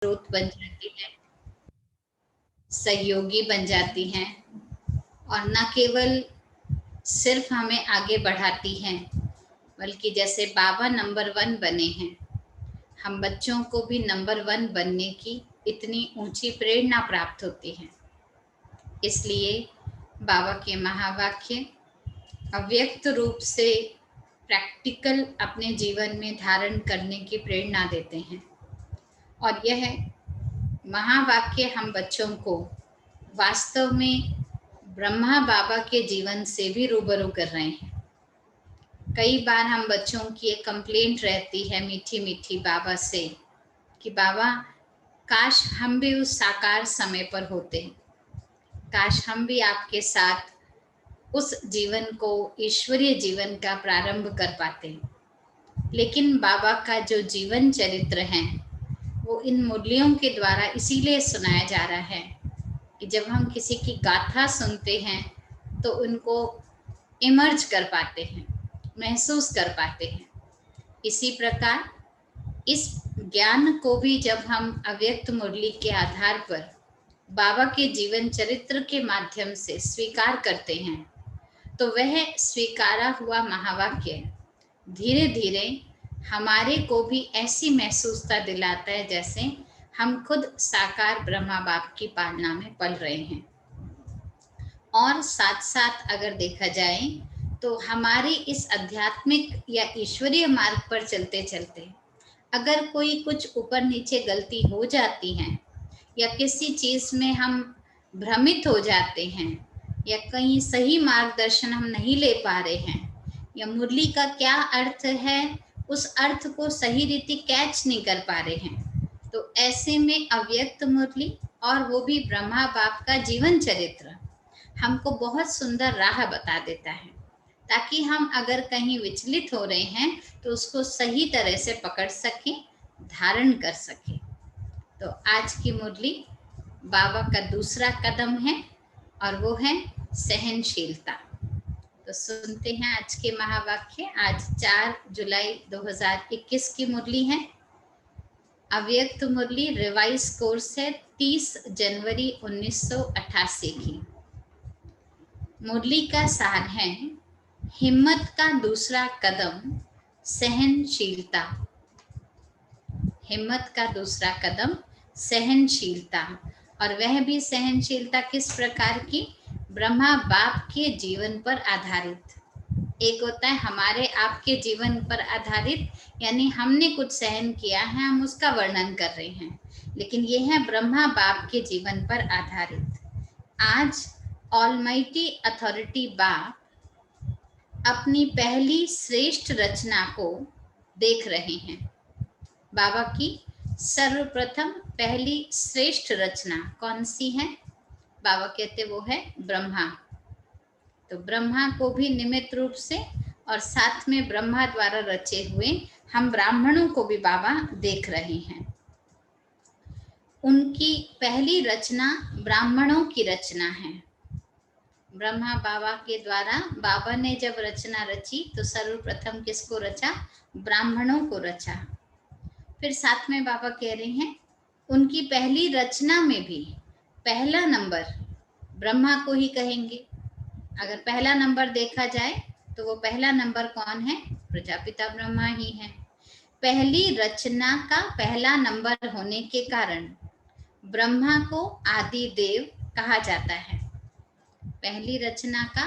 स्रोत बन जाती है, सहयोगी बन जाती हैं और न केवल सिर्फ हमें आगे बढ़ाती हैं, बल्कि जैसे बाबा नंबर 1 बने हैं, हम बच्चों को भी नंबर 1 बनने की इतनी ऊंची प्रेरणा प्राप्त होती है। इसलिए बाबा के महावाक्य अव्यक्त रूप से प्रैक्टिकल अपने जीवन में धारण करने की प्रेरणा देते हैं। और यह महावाक्य हम बच्चों को वास्तव में ब्रह्मा बाबा के जीवन से भी रूबरू कर रहे हैं। कई बार हम बच्चों की एक कंप्लेंट रहती है मीठी मीठी बाबा से कि बाबा काश हम भी उस साकार समय पर होते, काश हम भी आपके साथ उस जीवन को, ईश्वरीय जीवन का प्रारंभ कर पाते। लेकिन बाबा का जो जीवन चरित्र है वो इन मुरलियों के द्वारा इसीलिए सुनाया जा रहा है कि जब हम किसी की गाथा सुनते हैं तो उनको इमर्ज कर पाते हैं, महसूस कर पाते हैं। इसी प्रकार इस ज्ञान को भी जब हम अव्यक्त मुरली के आधार पर बाबा के जीवन चरित्र के माध्यम से स्वीकार करते हैं तो वह स्वीकारा हुआ महावाक्य धीरे धीरे हमारे को भी ऐसी महसूसता दिलाता है जैसे हम खुद साकार ब्रह्मा बाप की पालना में पल रहे हैं। और साथ साथ अगर देखा जाए तो हमारे इस आध्यात्मिक या ईश्वरीय मार्ग पर चलते चलते अगर कोई कुछ ऊपर नीचे गलती हो जाती है या किसी चीज़ में हम भ्रमित हो जाते हैं या कहीं सही मार्गदर्शन हम नहीं ले पा रहे हैं या मुरली का क्या अर्थ है उस अर्थ को सही रीति कैच नहीं कर पा रहे हैं, तो ऐसे में अव्यक्त मुरली और वो भी ब्रह्मा बाप का जीवन चरित्र हमको बहुत सुंदर राह बता देता है, ताकि हम अगर कहीं विचलित हो रहे हैं तो उसको सही तरह से पकड़ सकें, धारण कर सकें। तो आज की मुरली बाबा का दूसरा कदम है और वो है सहनशीलता। तो सुनते हैं आज के महावाक्य। आज 4 जुलाई 2021 की मुरली है। अव्यक्त मुरली रिवाइज कोर्स है 30 जनवरी 1988 की। मुरली का सार है हिम्मत का दूसरा कदम सहनशीलता। हिम्मत का दूसरा कदम सहनशीलता, और वह भी सहनशीलता किस प्रकार की? ब्रह्मा बाप के जीवन पर आधारित। एक होता है हमारे आपके जीवन पर आधारित, यानी हमने कुछ सहन किया है, हम उसका वर्णन कर रहे हैं, लेकिन ये है ब्रह्मा बाप के जीवन पर आधारित। आज ऑलमाइटी अथॉरिटी बाप अपनी पहली श्रेष्ठ रचना को देख रहे हैं। बाबा की सर्वप्रथम पहली श्रेष्ठ रचना कौन सी है? बाबा कहते वो है ब्रह्मा। तो ब्रह्मा को भी निमित्त रूप से और साथ में ब्रह्मा द्वारा रचे हुए हम ब्राह्मणों को भी बाबा देख रहे हैं। उनकी पहली रचना ब्राह्मणों की रचना है। ब्रह्मा बाबा के द्वारा बाबा ने जब रचना रची तो सर्वप्रथम किसको रचा? ब्राह्मणों को रचा। फिर साथ में बाबा कह रहे हैं उनकी पहली रचना में भी पहला नंबर ब्रह्मा को ही कहेंगे। अगर पहला नंबर देखा जाए तो वो पहला नंबर कौन है? प्रजापिता ब्रह्मा ही है। पहली रचना का पहला नंबर होने के कारण ब्रह्मा को आदि देव कहा जाता है। पहली रचना का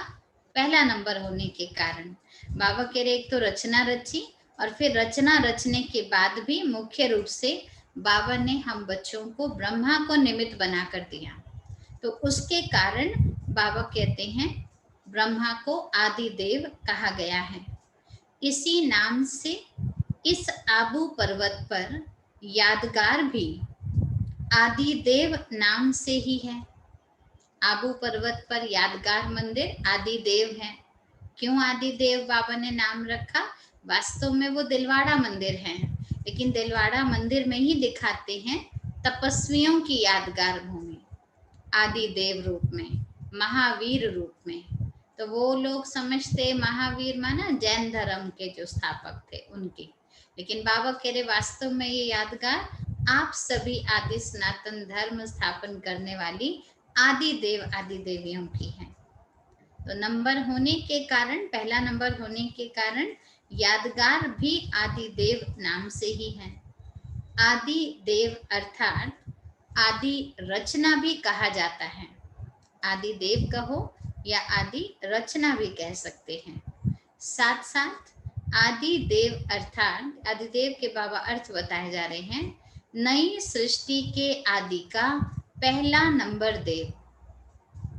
पहला नंबर होने के कारण बाबा कह रहे एक तो रचना रची और फिर रचना रचने के बाद भी मुख्य रूप से बाबा ने हम बच्चों को ब्रह्मा को निमित्त बना कर दिया। तो उसके कारण बाबा कहते हैं ब्रह्मा को आदि देव कहा गया है। इसी नाम से इस आबू पर्वत पर यादगार भी आदि देव नाम से ही है। आबू पर्वत पर यादगार मंदिर आदि देव है। क्यों आदि देव बाबा ने नाम रखा? वास्तव में वो दिलवाड़ा मंदिर है, लेकिन दिलवाड़ा मंदिर में ही दिखाते हैं तपस्वियों की यादगार भूमि आदि देव रूप में, महावीर रूप में। तो वो लोग समझते महावीर माना जैन धर्म के जो स्थापक थे उनकी, लेकिन बाबा कह रहे वास्तव में ये यादगार आप सभी आदि सनातन धर्म स्थापन करने वाली आदि देव आदि देवियों की हैं। तो नंबर होने के कारण, पहला नंबर होने के कारण यादगार भी आदि देव नाम से ही है। आदि देव अर्थात आदि रचना भी कहा जाता है। आदि देव कहो या आदि रचना भी कह सकते हैं। साथ साथ आदि देव अर्थात आदि देव के बाबा अर्थ बताए जा रहे हैं। नई सृष्टि के आदि का पहला नंबर देव,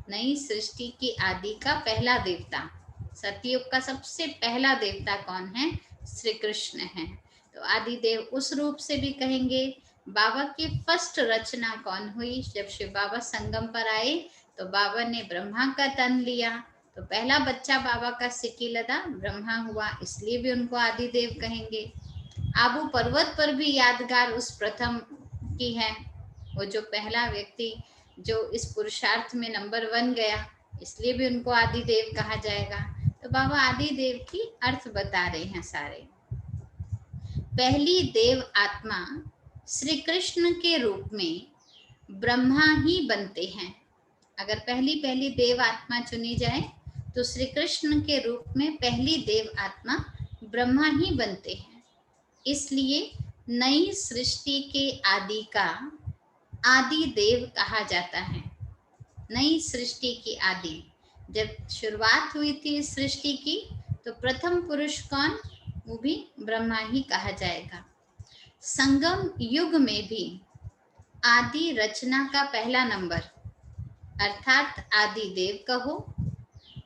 नई सृष्टि की आदि का पहला देवता, सतयुग का सबसे पहला देवता कौन है? श्री कृष्ण है। तो आदि देव उस रूप से भी कहेंगे। बाबा की फर्स्ट रचना कौन हुई? जब शिव बाबा संगम पर आए तो बाबा ने ब्रह्मा का तन लिया, तो पहला बच्चा बाबा का सिकी लदा ब्रह्मा हुआ, इसलिए भी उनको आदि देव कहेंगे। आबू पर्वत पर भी यादगार उस प्रथम की है, वो जो पहला व्यक्ति जो इस पुरुषार्थ में नंबर 1 गया, इसलिए भी उनको आदि देव कहा जाएगा। तो बाबा आदि देव की अर्थ बता रहे हैं सारे। पहली देव आत्मा श्री कृष्ण के रूप में ब्रह्मा ही बनते हैं। अगर पहली पहली देव आत्मा चुनी जाए तो श्री कृष्ण के रूप में पहली देव आत्मा ब्रह्मा ही बनते हैं। इसलिए नई सृष्टि के आदि का आदि देव कहा जाता है। नई सृष्टि की आदि, जब शुरुआत हुई थी इस सृष्टि की, तो प्रथम पुरुष कौन? वो भी ब्रह्मा ही कहा जाएगा। संगम युग में भी आदि रचना का पहला नंबर अर्थात आदि देव कहो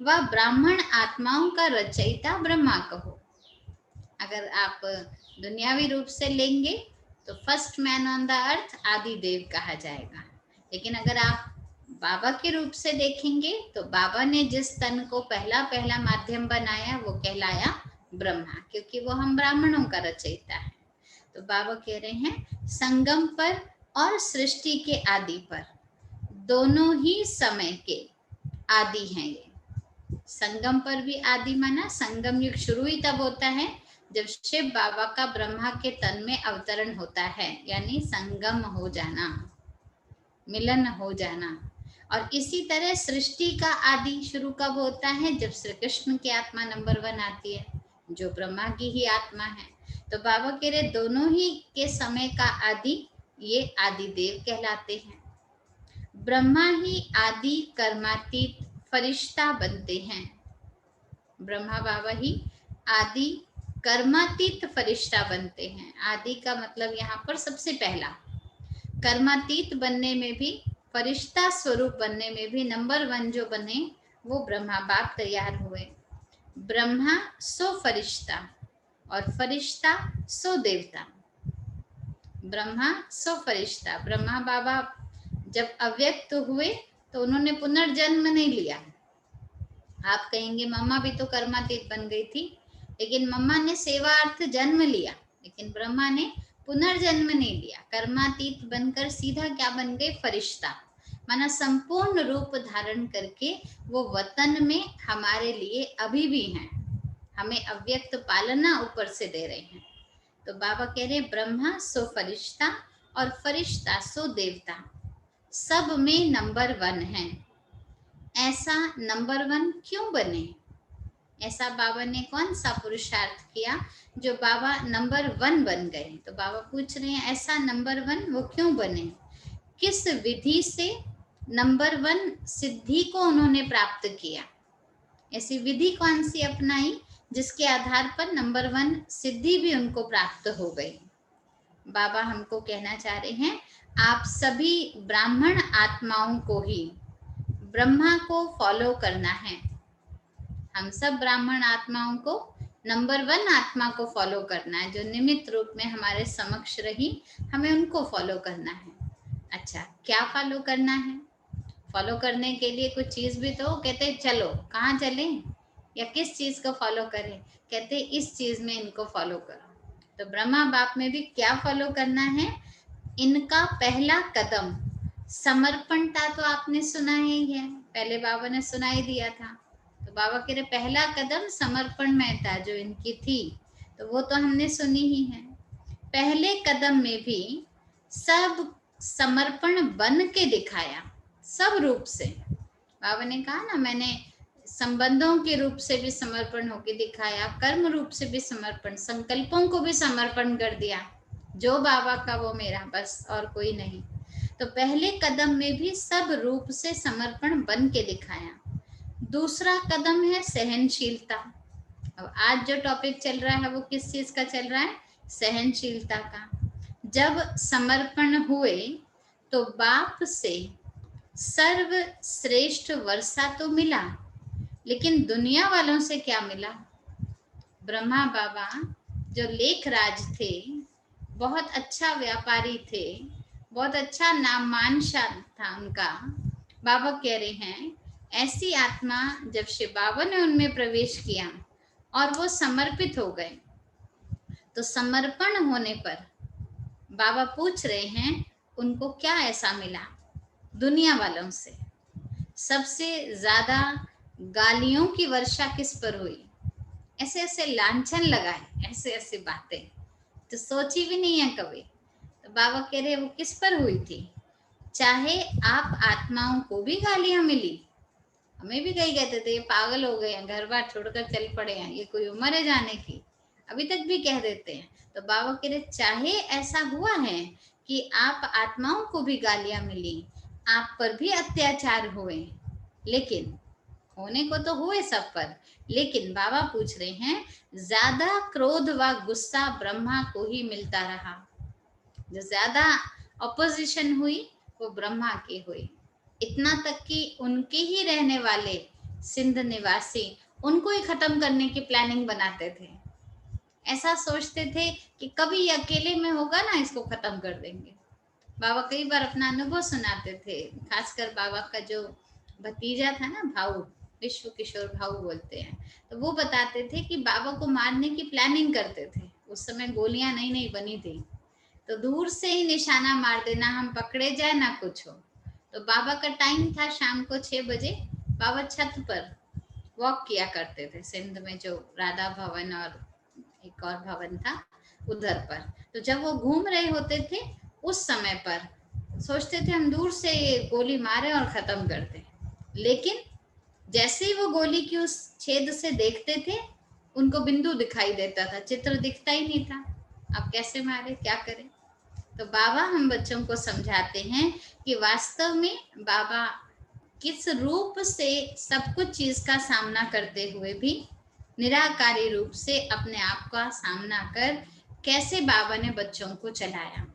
व ब्राह्मण आत्माओं का रचयिता ब्रह्मा कहो। अगर आप दुनियावी रूप से लेंगे तो first man on the earth आदि देव कहा जाएगा। लेकिन अगर आप बाबा के रूप से देखेंगे तो बाबा ने जिस तन को पहला पहला माध्यम बनाया वो कहलाया ब्रह्मा, क्योंकि वो हम ब्राह्मणों का रचयिता है। तो बाबा कह रहे हैं संगम पर और सृष्टि के आदि पर दोनों ही समय के आदि हैं ये। संगम पर भी आदि माना, संगम युग शुरू ही तब होता है जब शिव बाबा का ब्रह्मा के तन में अवतरण होता है, यानी संगम हो जाना, मिलन हो जाना। और इसी तरह सृष्टि का आदि शुरू कब होता है? जब श्री कृष्ण की आत्मा नंबर 1 आती है, जो ब्रह्मा की ही आत्मा है। तो बाबा कह रहे दोनों ही के समय का आदि ये आदि देव कहलाते हैं। ब्रह्मा ही आदि कर्मातीत फरिश्ता बनते हैं। ब्रह्मा बाबा ही आदि कर्मातीत फरिश्ता बनते हैं। आदि का मतलब यहाँ पर सबसे पहला, कर्मातीत बनने में भी, फरिश्ता स्वरूप बनने में भी नंबर 1 जो बने वो ब्रह्मा बाप तैयार हुए। ब्रह्मा सो फरिश्ता और फरिश्ता सो देवता। ब्रह्मा सो फरिश्ता, ब्रह्मा बाबा जब अव्यक्त हुए तो उन्होंने पुनर्जन्म नहीं लिया। आप कहेंगे मम्मा भी तो कर्मातीत बन गई थी, लेकिन मम्मा ने सेवार्थ जन्म लिया, लेकिन ब्रह्मा ने पुनर्जन्म नहीं लिया। कर्मातीत बनकर सीधा क्या बन गए? फरिश्ता, माना संपूर्ण रूप धारण करके वो वतन में हमारे लिए अभी भी हैं, हमें अव्यक्त पालना ऊपर से दे रहे हैं। तो बाबा कह रहे ब्रह्मा सो फरिश्ता और फरिश्ता सो देवता, सब में नंबर 1 है। ऐसा नंबर 1 क्यों बने? ऐसा बाबा ने कौन सा पुरुषार्थ किया जो बाबा नंबर 1 बन गए? तो बाबा पूछ रहे हैं ऐसा नंबर 1 वो क्यों बने? किस विधि से नंबर 1 सिद्धि को उन्होंने प्राप्त किया? ऐसी विधि कौन सी अपनाई जिसके आधार पर नंबर 1 सिद्धि भी उनको प्राप्त हो गई? बाबा हमको कहना चाह रहे हैं आप सभी ब्राह्मण आत्माओं को ही ब्रह्मा को फॉलो करना है। हम सब ब्राह्मण आत्माओं को नंबर 1 आत्मा को फॉलो करना है, जो निमित्त रूप में हमारे समक्ष रही, हमें उनको फॉलो करना है। अच्छा, क्या फॉलो करना है? फॉलो करने के लिए कुछ चीज़ भी तो कहते चलो, कहाँ चलें या किस चीज़ को फॉलो करें? कहते इस चीज़ में इनको फॉलो करो। तो ब्रह्मा बाप में भी क्या फॉलो करना है? इनका पहला कदम समर्पणता तो आपने सुना ही है, पहले बाबा ने सुनाई दिया था। तो बाबा कह रहे पहला कदम समर्पण में था जो इनकी थी, तो वो तो हमने सुनी ही है। पहले कदम में भी सब समर्पण बन के दिखाया, सब रूप से। बाबा ने कहा ना, मैंने संबंधों के रूप से भी समर्पण होके दिखाया, कर्म रूप से भी समर्पण, संकल्पों को भी समर्पण कर दिया, जो बाबा का वो मेरा, बस और कोई नहीं। तो पहले कदम में भी सब रूप से समर्पण बन के दिखाया। दूसरा कदम है सहनशीलता। अब आज जो टॉपिक चल रहा है वो किस चीज का चल रहा है? सहनशीलता का। जब समर्पण हुए तो बाप से सर्वश्रेष्ठ वर्षा तो मिला, लेकिन दुनिया वालों से क्या मिला? ब्रह्मा बाबा जो लेखराज थे, बहुत अच्छा व्यापारी थे, बहुत अच्छा नाम मान शान था उनका। बाबा कह रहे हैं ऐसी आत्मा जब शिव बाबा ने उनमें प्रवेश किया और वो समर्पित हो गए, तो समर्पण होने पर बाबा पूछ रहे हैं उनको क्या ऐसा मिला? दुनिया वालों से सबसे ज्यादा गालियों की वर्षा किस पर हुई? ऐसे ऐसे लांछन लगाए, ऐसे ऐसे बातें तो सोची भी नहीं है कभी। तो बाबा कह रहे वो किस पर हुई थी? चाहे आप आत्माओं को भी गालियां मिली, हमें भी कई कहते थे ये पागल हो गए हैं, घर बार छोड़कर चल पड़े हैं, ये कोई उम्र है जाने की, अभी तक भी कह देते हैं। तो बाबा कह रहे चाहे ऐसा हुआ है कि आप आत्माओं को भी गालियां मिली, आप पर भी अत्याचार हुए, लेकिन होने को तो हुए सब पर, लेकिन बाबा पूछ रहे हैं ज्यादा क्रोध व गुस्सा ब्रह्मा को ही मिलता रहा। जो ज्यादा ऑपोजिशन हुई वो ब्रह्मा की हुई। इतना तक कि उनके ही रहने वाले सिंध निवासी उनको ही खत्म करने की प्लानिंग बनाते थे। ऐसा सोचते थे कि कभी अकेले में होगा ना, इसको खत्म कर देंगे। बाबा कई बार अपना अनुभव सुनाते थे, खासकर बाबा का जो भतीजा था ना, भाऊ, विश्व किशोर भाऊ बोलते हैं, तो वो बताते थे कि बाबा को मारने की प्लानिंग करते थे। उस समय गोलियां नई नई बनी थी, तो दूर से ही निशाना मार देना, हम पकड़े जाए ना कुछ हो। तो बाबा का टाइम था शाम को 6 बजे, बाबा छत पर वॉक किया करते थे, सिंध में जो राधा भवन और एक और भवन था उधर पर। तो जब वो घूम रहे होते थे उस समय पर सोचते थे हम दूर से ये गोली मारे और खत्म कर दें, लेकिन जैसे ही वो गोली की उस छेद से देखते थे उनको बिंदु दिखाई देता था, चित्र दिखता ही नहीं था। अब कैसे मारे, क्या करें? तो बाबा हम बच्चों को समझाते हैं कि वास्तव में बाबा किस रूप से सब कुछ चीज का सामना करते हुए भी निराकारी रूप से अपने आप का सामना कर कैसे बाबा ने बच्चों को चलाया।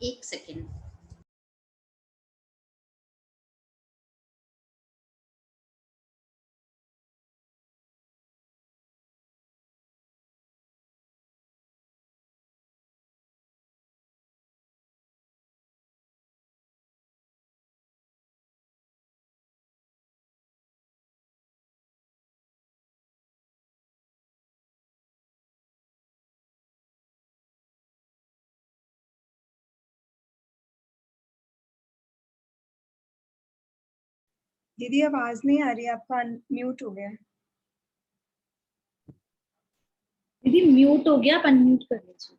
एक सेकेंड। दीदी आवाज नहीं आ रही, आपका म्यूट हो गया है। दीदी म्यूट हो गया, आप अनम्यूट कर लीजिए।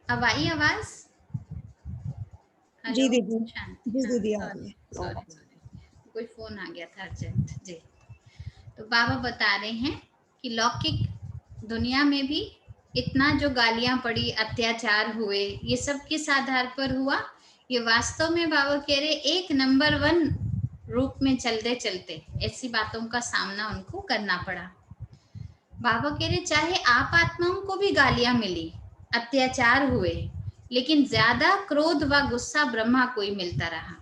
अब आई आवाज? जी हेलो दीदी, शांति। जी हाँ, दीदी आ सॉरी रही है। सॉरी, कोई फोन आ गया था अर्जेंट जी। तो बाबा बता रहे हैं कि लौकिक दुनिया में भी इतना जो गालियां पड़ी, अत्याचार हुए, ये सब किस आधार पर हुआ? ये वास्तव में बाबा कह रहे एक नंबर 1 रूप में चलते चलते ऐसी बातों का सामना उनको करना पड़ा। बाबा कह रहे चाहे आप आत्माओं को भी गालियां मिली, अत्याचार हुए, लेकिन ज्यादा क्रोध व गुस्सा ब्रह्मा को ही मिलता रहा।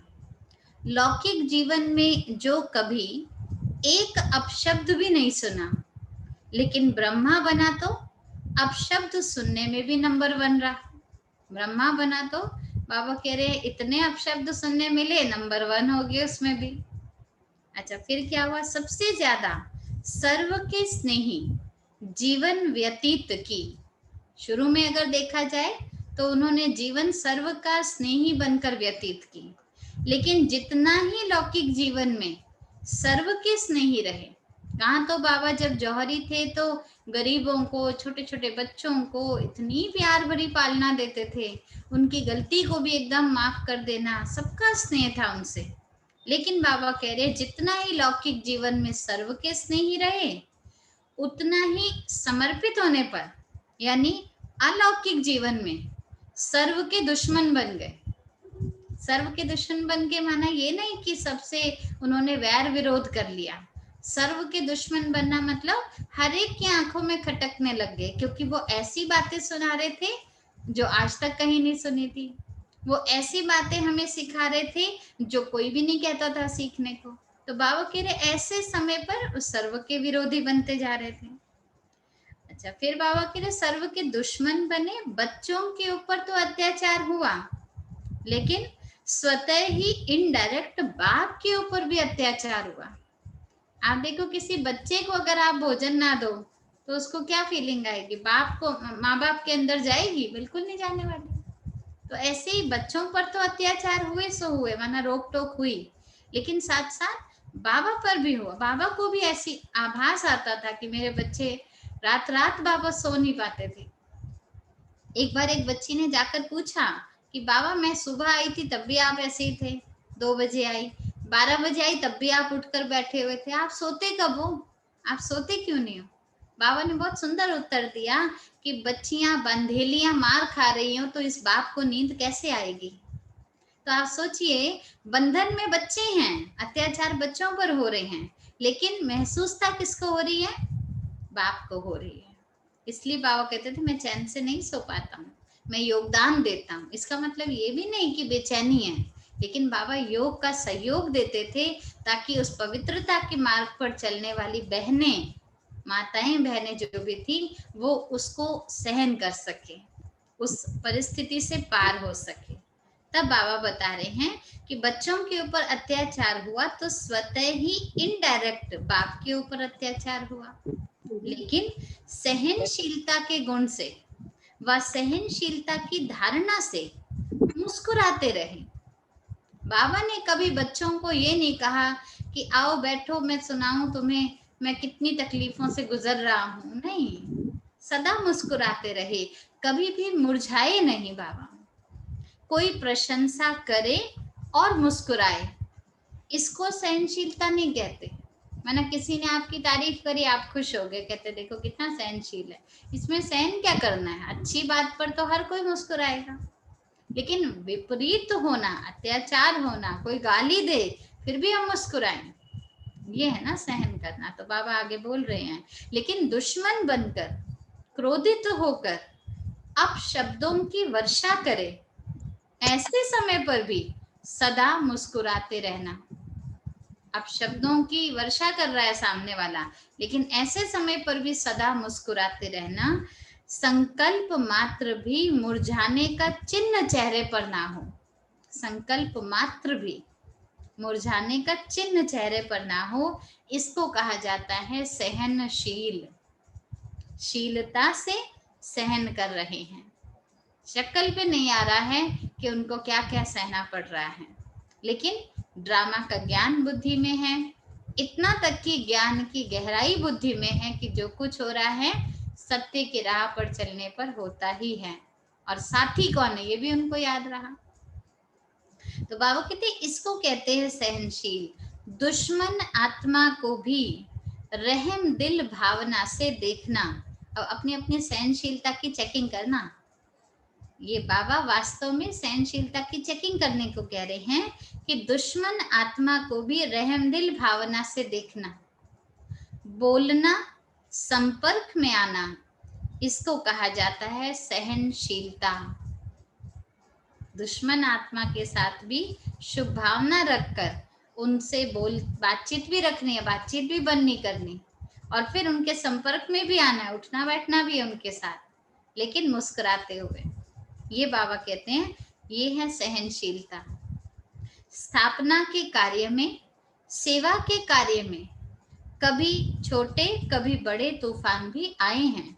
लौकिक जीवन में जो कभी एक अपशब्द भी नहीं सुना, लेकिन ब्रह्मा बना तो अपशब्द सुनने में भी नंबर 1 रहा। ब्रह्मा बना तो बाबा कह रहे इतने अपशब्द सुनने मिले, नंबर 1 हो गए उसमें भी। अच्छा, फिर क्या हुआ? सबसे ज्यादा सर्व के स्नेही जीवन व्यतीत की। शुरू में अगर देखा जाए तो उन्होंने जीवन सर्व का स्नेही बनकर व्यतीत की, लेकिन जितना ही लौकिक जीवन में सर्व के स्नेही रहे। कहाँ तो बाबा जब जौहरी थे तो गरीबों को, छोटे छोटे बच्चों को इतनी प्यार भरी पालना देते थे, उनकी गलती को भी एकदम माफ कर देना, सबका स्नेह था उनसे। लेकिन बाबा कह रहे जितना ही लौकिक जीवन में सर्व के स्नेही रहे, उतना ही समर्पित होने पर, यानी अलौकिक जीवन में सर्व के दुश्मन बन गए। सर्व के दुश्मन बन के माना ये नहीं कि सबसे उन्होंने वैर विरोध कर लिया। सर्व के दुश्मन बनना मतलब हर एक की आंखों में खटकने लग गए, क्योंकि वो ऐसी बातें सुना रहे थे जो आज तक कहीं नहीं सुनी थी। वो ऐसी बातें हमें सिखा रहे थे जो कोई भी नहीं कहता था सीखने को। तो बाबा कह रहे ऐसे समय पर उस सर्व के विरोधी बनते जा रहे थे। अच्छा, फिर बाबा कह रहे सर्व के दुश्मन बने, बच्चों के ऊपर तो अत्याचार हुआ, लेकिन स्वतः ही इनडायरेक्ट बाप के ऊपर भी अत्याचार हुआ। आप देखो, किसी बच्चे को अगर आप भोजन ना दो तो उसको क्या फीलिंग आएगी? बाप को, माँ बाप के अंदर जाएगी? बिल्कुल नहीं जाने वाली। तो ऐसे ही बच्चों पर तो अत्याचार हुए सो हुए, माना रोक टोक हुई, लेकिन साथ साथ बाबा पर भी हुआ। बाबा को भी ऐसी आभास आता था कि मेरे बच्चे रात रात बाबा सो नहीं पाते थे। एक बार एक बच्ची ने जाकर पूछा कि बाबा मैं सुबह आई थी तब भी आप ऐसे ही थे, 2 बजे आई, 12 बजे आई तब भी आप उठकर बैठे हुए थे, आप सोते कब हो? आप सोते क्यों नहीं हो? बाबा ने बहुत सुंदर उत्तर दिया कि बच्चियां बंधेलियां मार खा रही हो तो इस बाप को नींद कैसे आएगी? तो आप सोचिए, बंधन में बच्चे हैं, अत्याचार बच्चों पर हो रहे हैं, लेकिन महसूसता किसको हो रही है? बाप को हो रही है। इसलिए बाबा कहते थे मैं चैन से नहीं सो पाता हूँ, मैं योगदान देता हूँ। इसका मतलब ये भी नहीं कि बेचैनी है, लेकिन बाबा योग का सहयोग देते थे ताकि उस पवित्रता के मार्ग पर चलने वाली बहनें, माताएं बहनें जो भी थी, वो उसको सहन कर सके, उस परिस्थिति से पार हो सके। तब बाबा बता रहे हैं कि बच्चों के ऊपर अत्याचार हुआ तो स्वतः ही इनडायरेक्ट बाप के ऊपर अत्याचार हुआ, लेकिन सहनशीलता के गुण से व सहनशीलता की धारणा से मुस्कुराते रहे। बाबा ने कभी बच्चों को ये नहीं कहा कि आओ बैठो मैं सुनाऊं तुम्हें मैं कितनी तकलीफों से गुजर रहा हूं, नहीं, सदा मुस्कुराते रहे, कभी भी मुरझाए नहीं बाबा। कोई प्रशंसा करे और मुस्कुराए, इसको सहनशीलता नहीं कहते। माना किसी ने आपकी तारीफ करी, आप खुश हो गए, कहते देखो कितना सहनशील है। इसमें सहन क्या करना है? अच्छी बात पर तो हर कोई मुस्कुराएगा, लेकिन विपरीत होना, अत्याचार होना, कोई गाली दे फिर भी हम मुस्कुराएं, ये है ना सहन करना। तो बाबा आगे बोल रहे हैं, लेकिन दुश्मन बनकर, क्रोधित होकर अपशब्दों की वर्षा करे, ऐसे समय पर भी सदा मुस्कुराते रहना। अब शब्दों की वर्षा कर रहा है सामने वाला, लेकिन ऐसे समय पर भी सदा मुस्कुराते रहना। संकल्प मात्र भी मुरझाने का चिन्ह चेहरे पर ना हो, संकल्प मात्र भी मुरझाने का चिन्ह चेहरे पर ना हो, इसको कहा जाता है सहनशील। शीलता से सहन कर रहे हैं, शक्ल पे नहीं आ रहा है कि उनको क्या क्या सहना पड़ रहा है, लेकिन ड्रामा का ज्ञान बुद्धि में है, इतना तक कि ज्ञान की गहराई बुद्धि में है कि जो कुछ हो रहा है सत्य की राह पर चलने पर होता ही है, और साथी कौन है ये भी उनको याद रहा। तो बाबा कहते इसको कहते हैं सहनशील। दुश्मन आत्मा को भी रहम दिल भावना से देखना। अब अपनी अपनी सहनशीलता की चेकिंग करना, ये बाबा वास्तव में सहनशीलता की चेकिंग करने को कह रहे हैं कि दुश्मन आत्मा को भी रहमदिल भावना से देखना, बोलना, संपर्क में आना, इसको कहा जाता है सहनशीलता। दुश्मन आत्मा के साथ भी शुभ भावना रखकर उनसे बातचीत भी रखनी है, बातचीत भी बंद नहीं करनी, और फिर उनके संपर्क में भी आना है, उठना बैठना भी है उनके साथ, लेकिन मुस्कुराते हुए। ये बाबा कहते हैं ये है सहनशीलता। स्थापना के कार्य में, सेवा के कार्य में कभी छोटे कभी बड़े तूफान भी आए हैं।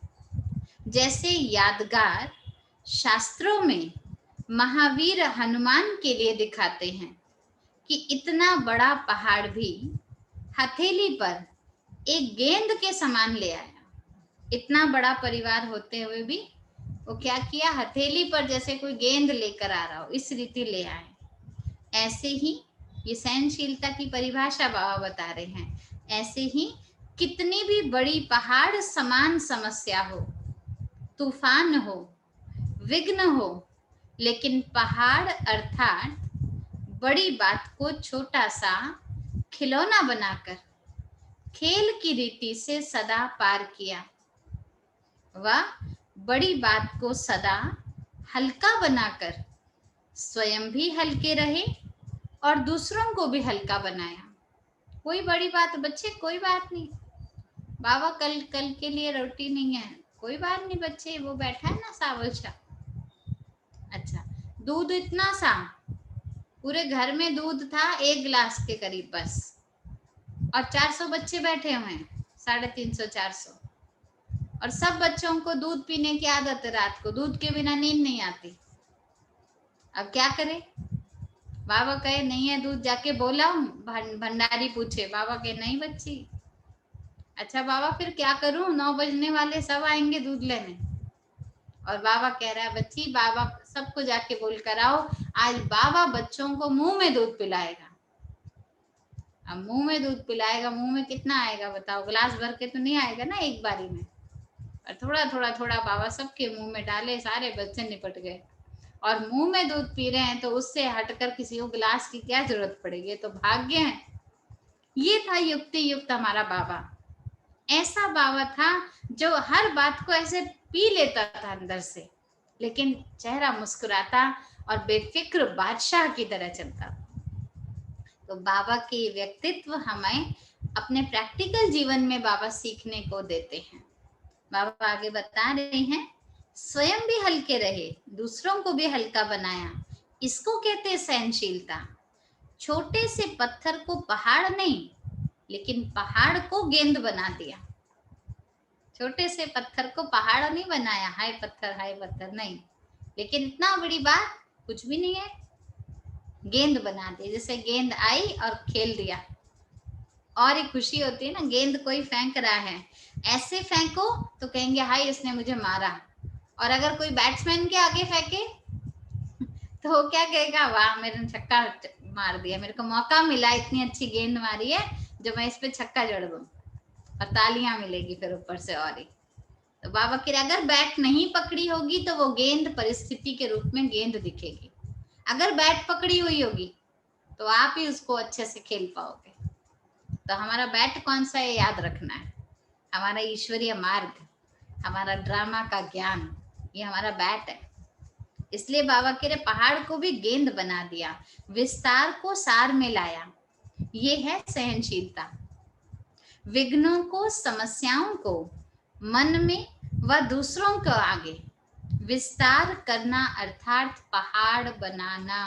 जैसे यादगार शास्त्रों में महावीर हनुमान के लिए दिखाते हैं कि इतना बड़ा पहाड़ भी हथेली पर एक गेंद के समान ले आया। इतना बड़ा परिवार होते हुए भी वो क्या किया, हथेली पर जैसे कोई गेंद लेकर आ रहा हो, इस रीति ले आए। ऐसे ही ये सहनशीलता की परिभाषा बाबा बता रहे हैं। ऐसे ही कितनी भी बड़ी पहाड़ समान समस्या हो, तूफान हो, विघ्न हो, लेकिन पहाड़ अर्थात बड़ी बात को छोटा सा खिलौना बनाकर खेल की रीति से सदा पार किया। वह बड़ी बात को सदा हल्का बनाकर स्वयं भी हल्के रहे और दूसरों को भी हल्का बनाया। कोई बड़ी बात बच्चे, कोई बात नहीं बाबा, कल के लिए रोटी नहीं है, कोई बात नहीं बच्चे, वो बैठा है ना सावल शाह। अच्छा, दूध इतना सा, पूरे घर में दूध था 1 गिलास के करीब बस, और 400 बच्चे बैठे हुए हैं, 350 400, और सब बच्चों को दूध पीने की आदत है। रात को दूध के बिना नींद नहीं आती। अब क्या करे? बाबा कहे नहीं है दूध, जाके बोला भंडारी पूछे, बाबा कहे नहीं बच्ची। अच्छा बाबा फिर क्या करूं, 9 बजने वाले, सब आएंगे दूध लेने। और बाबा कह रहा है बच्ची, बाबा सबको जाके बोल कर आओ आज बाबा बच्चों को मुंह में दूध पिलाएगा। अब मुंह में दूध पिलाएगा, मुंह में कितना आएगा बताओ? गिलास भर के तो नहीं आएगा ना एक बारी में, और थोड़ा थोड़ा थोड़ा बाबा सबके मुंह में डाले, सारे बच्चे निपट गए। और मुंह में दूध पी रहे हैं तो उससे हटकर किसी को गिलास की क्या जरूरत पड़ेगी, तो भाग्य है। ये था युक्ति युक्त हमारा बाबा। ऐसा बाबा था जो हर बात को ऐसे पी लेता था अंदर से, लेकिन चेहरा मुस्कुराता और बेफिक्र बादशाह की तरह चलता। तो बाबा के व्यक्तित्व हमें अपने प्रैक्टिकल जीवन में बाबा सीखने को देते हैं। बाबा आगे बता रहे हैं, स्वयं भी हल्के रहे, दूसरों को भी हल्का बनाया, इसको कहते हैं सहनशीलता। छोटे से पत्थर को पहाड़ नहीं, लेकिन पहाड़ को गेंद बना दिया। छोटे से पत्थर को पहाड़ नहीं बनाया, हाय पत्थर नहीं, लेकिन इतना बड़ी बात कुछ भी नहीं है, गेंद बना दी। जैसे गेंद आई और खेल दिया, और एक खुशी होती है ना, गेंद कोई फेंक रहा है, ऐसे फेंको तो कहेंगे हाय इसने मुझे मारा। और अगर कोई बैट्समैन के आगे फेंके तो वो क्या कहेगा, वाह मेरे छक्का मार दिया, मेरे को मौका मिला, इतनी अच्छी गेंद मारी है जो मैं इस पे छक्का जड़ दूं, और तालियां मिलेगी फिर ऊपर से। और ही तो बाबा के अगर बैट नहीं पकड़ी होगी तो वो गेंद परिस्थिति के रूप में गेंद दिखेगी। अगर बैट पकड़ी हुई होगी तो आप ही उसको अच्छे से खेल पाओगे। तो हमारा बैट कौन सा है याद रखना है, हमारा ईश्वरीय मार्ग, हमारा ड्रामा का ज्ञान, ये हमारा बैट है। इसलिए बाबा कह रहे पहाड़ को भी गेंद बना दिया, विस्तार को सार में लाया। ये है सहनशीलता। विघ्नों को, समस्याओं को मन में व दूसरों को आगे विस्तार करना, अर्थात पहाड़ बनाना।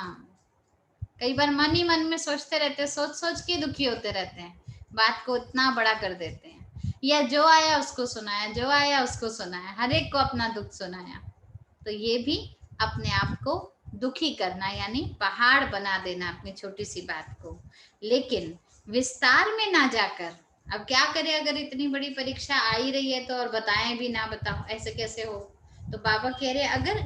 कई बार मन ही मन में सोचते रहते हैं, सोच सोच के दुखी होते रहते हैं, बात को इतना बड़ा कर देते हैं, या जो आया उसको सुनाया, जो आया उसको सुनाया, हर एक को अपना दुख सुनाया। तो ये भी अपने आप को दुखी करना, यानी पहाड़ बना देना अपनी छोटी सी बात को। लेकिन विस्तार में ना जाकर, अब क्या करें अगर इतनी बड़ी परीक्षा आ ही रही है तो, और बताएं भी ना, बताओ ऐसे कैसे हो। तो बाबा कह रहे अगर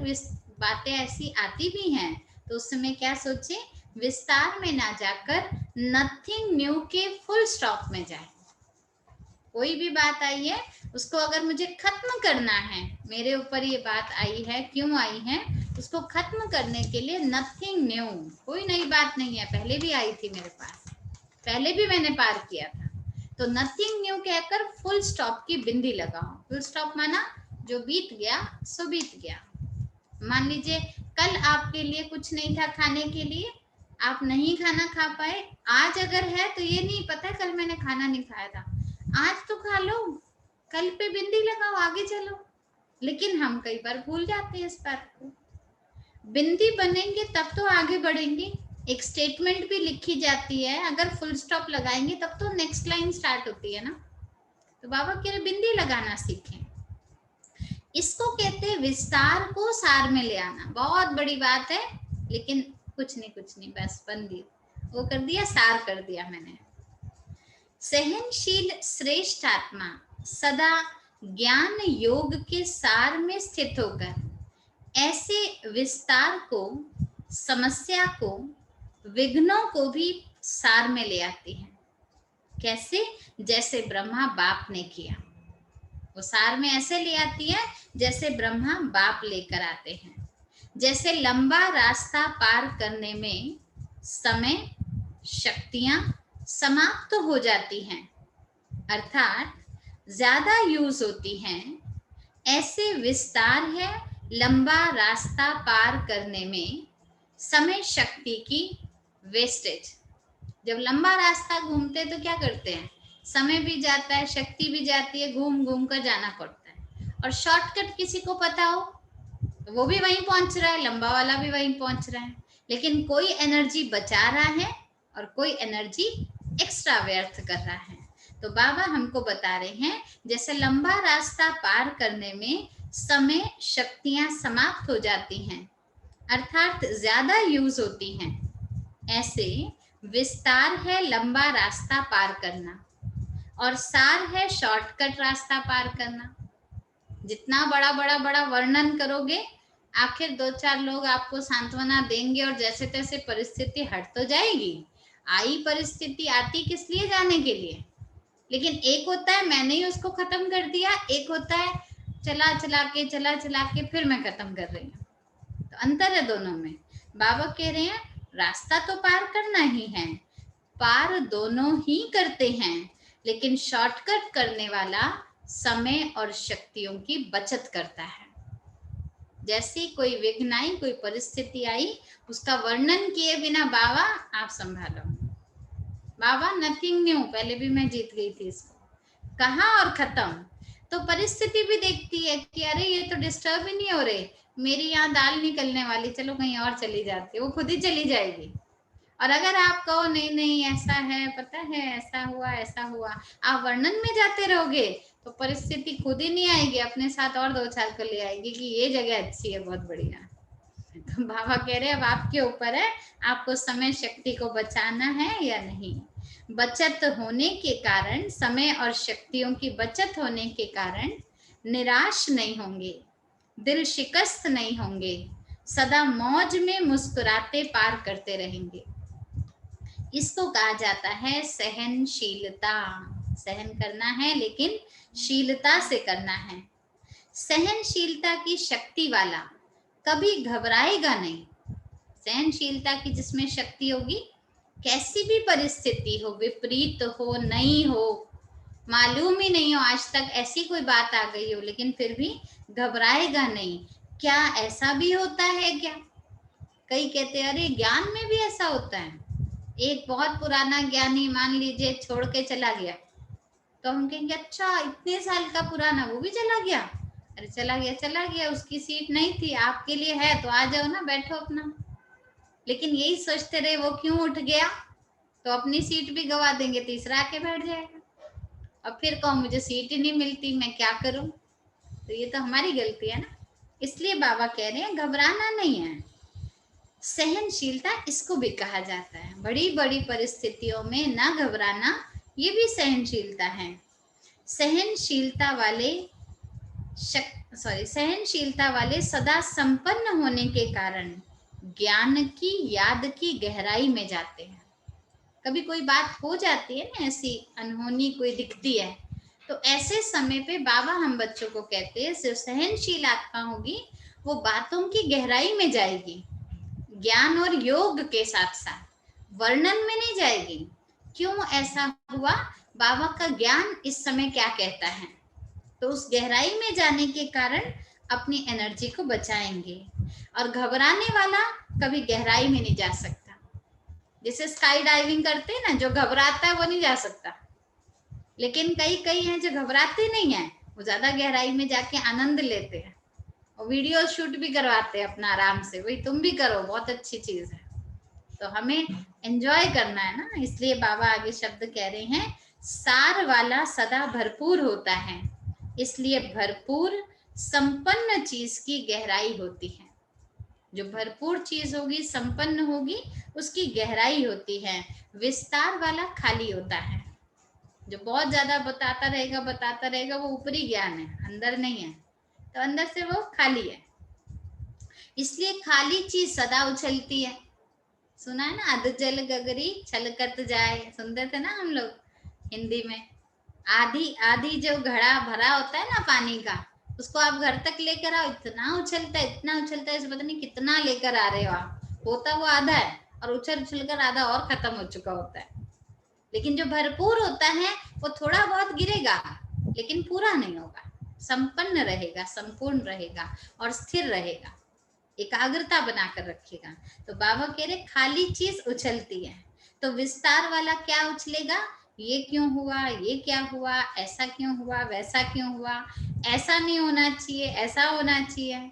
बातें ऐसी आती भी हैं तो उस समय क्या सोचे, विस्तार में ना जाकर नथिंग न्यू के फुल स्टॉप में जाए। कोई भी बात आई है उसको अगर मुझे खत्म करना है, मेरे ऊपर ये बात आई है, क्यों आई है, उसको खत्म करने के लिए नथिंग न्यू, कोई नई बात नहीं है, पहले भी आई थी मेरे पास, पहले भी मैंने पार किया था। तो नथिंग न्यू कहकर फुल स्टॉप की बिंदी लगाओ। फुल स्टॉप माना जो बीत गया सो बीत गया। मान लीजिए कल आपके लिए कुछ नहीं था खाने के लिए, आप नहीं खाना खा पाए, आज अगर है तो ये नहीं पता कल मैंने खाना नहीं खाया था, आज तो खा लो, कल पे बिंदी लगाओ, आगे चलो। लेकिन हम कई बार भूल जाते हैं इस बात को। बिंदी बनेंगे तब तो आगे बढ़ेंगे। एक स्टेटमेंट भी लिखी जाती है, अगर फुल स्टॉप लगाएंगे तब तो नेक्स्ट लाइन स्टार्ट होती है ना। तो बाबा कह रहे बिंदी लगाना सीखें। इसको कहते हैं विस्तार को सार में ले आना। बहुत बड़ी बात है, लेकिन कुछ नहीं, बस बंदी वो कर दिया, सार कर दिया मैंने। सहनशील श्रेष्ठ आत्मा सदा ज्ञान योग के सार में स्थित होकर ऐसे विस्तार को, समस्या को, विघ्नों को भी सार में ले आती है। कैसे? जैसे ब्रह्मा बाप ने किया। वो सार में ऐसे ले आती है जैसे ब्रह्मा बाप लेकर आते हैं। जैसे लंबा रास्ता पार करने में समय, शक्तियां समाप्त हो जाती हैं, अर्थात ज्यादा यूज होती हैं, ऐसे विस्तार है लंबा रास्ता पार करने में समय शक्ति की वेस्टेज। जब लंबा रास्ता घूमते तो क्या करते हैं, समय भी जाता है, शक्ति भी जाती है, घूम घूम कर जाना पड़ता है। और शॉर्टकट किसी को पता हो तो वो भी वहीं पहुंच रहा है, लंबा वाला भी वहीं पहुंच रहा है, लेकिन कोई एनर्जी बचा रहा है और कोई एनर्जी एक्स्ट्रा व्यर्थ कर रहा है। तो बाबा हमको बता रहे हैं जैसे लंबा रास्ता पार करने में समय, शक्तियां समाप्त हो जाती हैं, अर्थात ज्यादा यूज होती हैं, ऐसे विस्तार है लंबा रास्ता पार करना और सार है शॉर्टकट रास्ता पार करना। जितना बड़ा वर्णन करोगे, आखिर 2-4 लोग आपको सांत्वना देंगे और जैसे तैसे परिस्थिति हट तो जाएगी। आई परिस्थिति आती किस लिए? जाने के लिए। लेकिन एक होता है मैंने ही उसको खत्म कर दिया, एक होता है चला के फिर मैं खत्म कर रही हूँ। तो अंतर है दोनों में। बाबा कह रहे हैं रास्ता तो पार करना ही है, पार दोनों ही करते हैं, लेकिन शॉर्टकट करने वाला समय और शक्तियों की बचत करता है। जैसी कोई विघ्न आई, कोई परिस्थिति आई, उसका वर्णन किए बिना बाबा आप संभालो। बाबा नथिंग न्यू, पहले भी मैं जीत गई थी इसको, कहा और खत्म। तो परिस्थिति भी देखती है कि अरे ये तो डिस्टर्ब ही नहीं हो रहे, मेरी यहाँ दाल निकलने वाली, चलो कहीं और चली जाती है, वो खुद ही चली जाएगी। और अगर आप कहो नहीं ऐसा है, पता है ऐसा हुआ, आप वर्णन में जाते रहोगे तो परिस्थिति खुद ही नहीं आएगी, अपने साथ और 2-4 को ले आएगी कि ये जगह अच्छी है, बहुत बढ़िया। तो बाबा कह रहे अब आपके ऊपर है, आपको समय शक्ति को बचाना है या नहीं। बचत होने के कारण, समय और शक्तियों की बचत होने के कारण निराश नहीं होंगे, दिल शिकस्त नहीं होंगे, सदा मौज में मुस्कुराते पार करते रहेंगे। इसको कहा जाता है सहनशीलता। सहन करना है लेकिन शीलता से करना है। सहनशीलता की शक्ति वाला कभी घबराएगा नहीं। सहनशीलता की जिसमें शक्ति होगी, कैसी भी परिस्थिति हो, विपरीत हो, नहीं हो, मालूम ही नहीं हो, आज तक ऐसी कोई बात आ गई हो, लेकिन फिर भी घबराएगा नहीं। क्या ऐसा भी होता है क्या? कई कहते हैं अरे ज्ञान में भी ऐसा होता है। एक बहुत पुराना ज्ञानी मान लीजिए छोड़ के चला गया, तो हम कहेंगे अच्छा इतने साल का पुराना वो भी चला गया। अरे चला गया, उसकी सीट नहीं थी, आपके लिए है तो आ जाओ ना, बैठो अपना। लेकिन यही सोचते रहे वो क्यों उठ गया, तो अपनी सीट भी गवा देंगे, तीसरा आके बैठ जाएगा। और फिर कहो मुझे सीट ही नहीं मिलती, मैं क्या करूं। तो ये तो हमारी गलती है ना। इसलिए बाबा कह रहे हैं घबराना नहीं है। सहनशीलता इसको भी कहा जाता है। बड़ी बड़ी परिस्थितियों में ना घबराना, ये भी सहनशीलता है। सहनशीलता वाले सदा संपन्न होने के कारण ज्ञान की याद की गहराई में जाते हैं। कभी कोई बात हो जाती है ना, ऐसी अनहोनी कोई दिखती है, तो ऐसे समय पे बाबा हम बच्चों को कहते हैं जो सहनशील आत्मा होगी वो बातों की गहराई में जाएगी, ज्ञान और योग के साथ साथ, वर्णन में नहीं जाएगी। क्यों ऐसा हुआ, बाबा का ज्ञान इस समय क्या कहता है, तो उस गहराई में जाने के कारण अपनी एनर्जी को बचाएंगे। और घबराने वाला कभी गहराई में नहीं जा सकता। जैसे स्काई डाइविंग करते हैं ना, जो घबराता है वो नहीं जा सकता, लेकिन कई कई हैं जो घबराते नहीं है, वो ज्यादा गहराई में जाके आनंद लेते हैं और वीडियो शूट भी करवाते हैं अपना आराम से। वही तुम भी करो, बहुत अच्छी चीज है। तो हमें एंजॉय करना है ना, इसलिए बाबा आगे शब्द कह रहे हैं, सार वाला सदा भरपूर होता है, इसलिए भरपूर संपन्न चीज की गहराई होती है। जो भरपूर चीज होगी, संपन्न होगी, उसकी गहराई होती है। विस्तार वाला खाली होता है। जो बहुत ज्यादा बताता रहेगा वो ऊपरी ज्ञान है, अंदर नहीं है, तो अंदर से वो खाली है। इसलिए खाली चीज सदा उछलती है। सुना है ना, अध जल गगरी छलकत जाए, सुनते थे ना हम लोग हिंदी में। आधी आधी जो घड़ा भरा होता है ना पानी का, उसको आप घर तक लेकर आओ, इतना उछलता है, इतना उछलता है, इसे पता नहीं कितना लेकर आ रहे हो आप, होता वो आधा है और उछल उछल कर आधा और खत्म हो चुका होता है। लेकिन जो भरपूर होता है वो थोड़ा बहुत गिरेगा लेकिन पूरा नहीं होगा, संपन्न रहेगा, संपूर्ण रहेगा और स्थिर रहेगा, एकाग्रता बनाकर रखेगा। तो बाबा कह रहे खाली चीज उछलती है, तो विस्तार वाला क्या उछलेगा, ये क्यों हुआ, ये क्या हुआ, ऐसा क्यों हुआ, वैसा क्यों हुआ, ऐसा नहीं होना चाहिए, ऐसा होना चाहिए,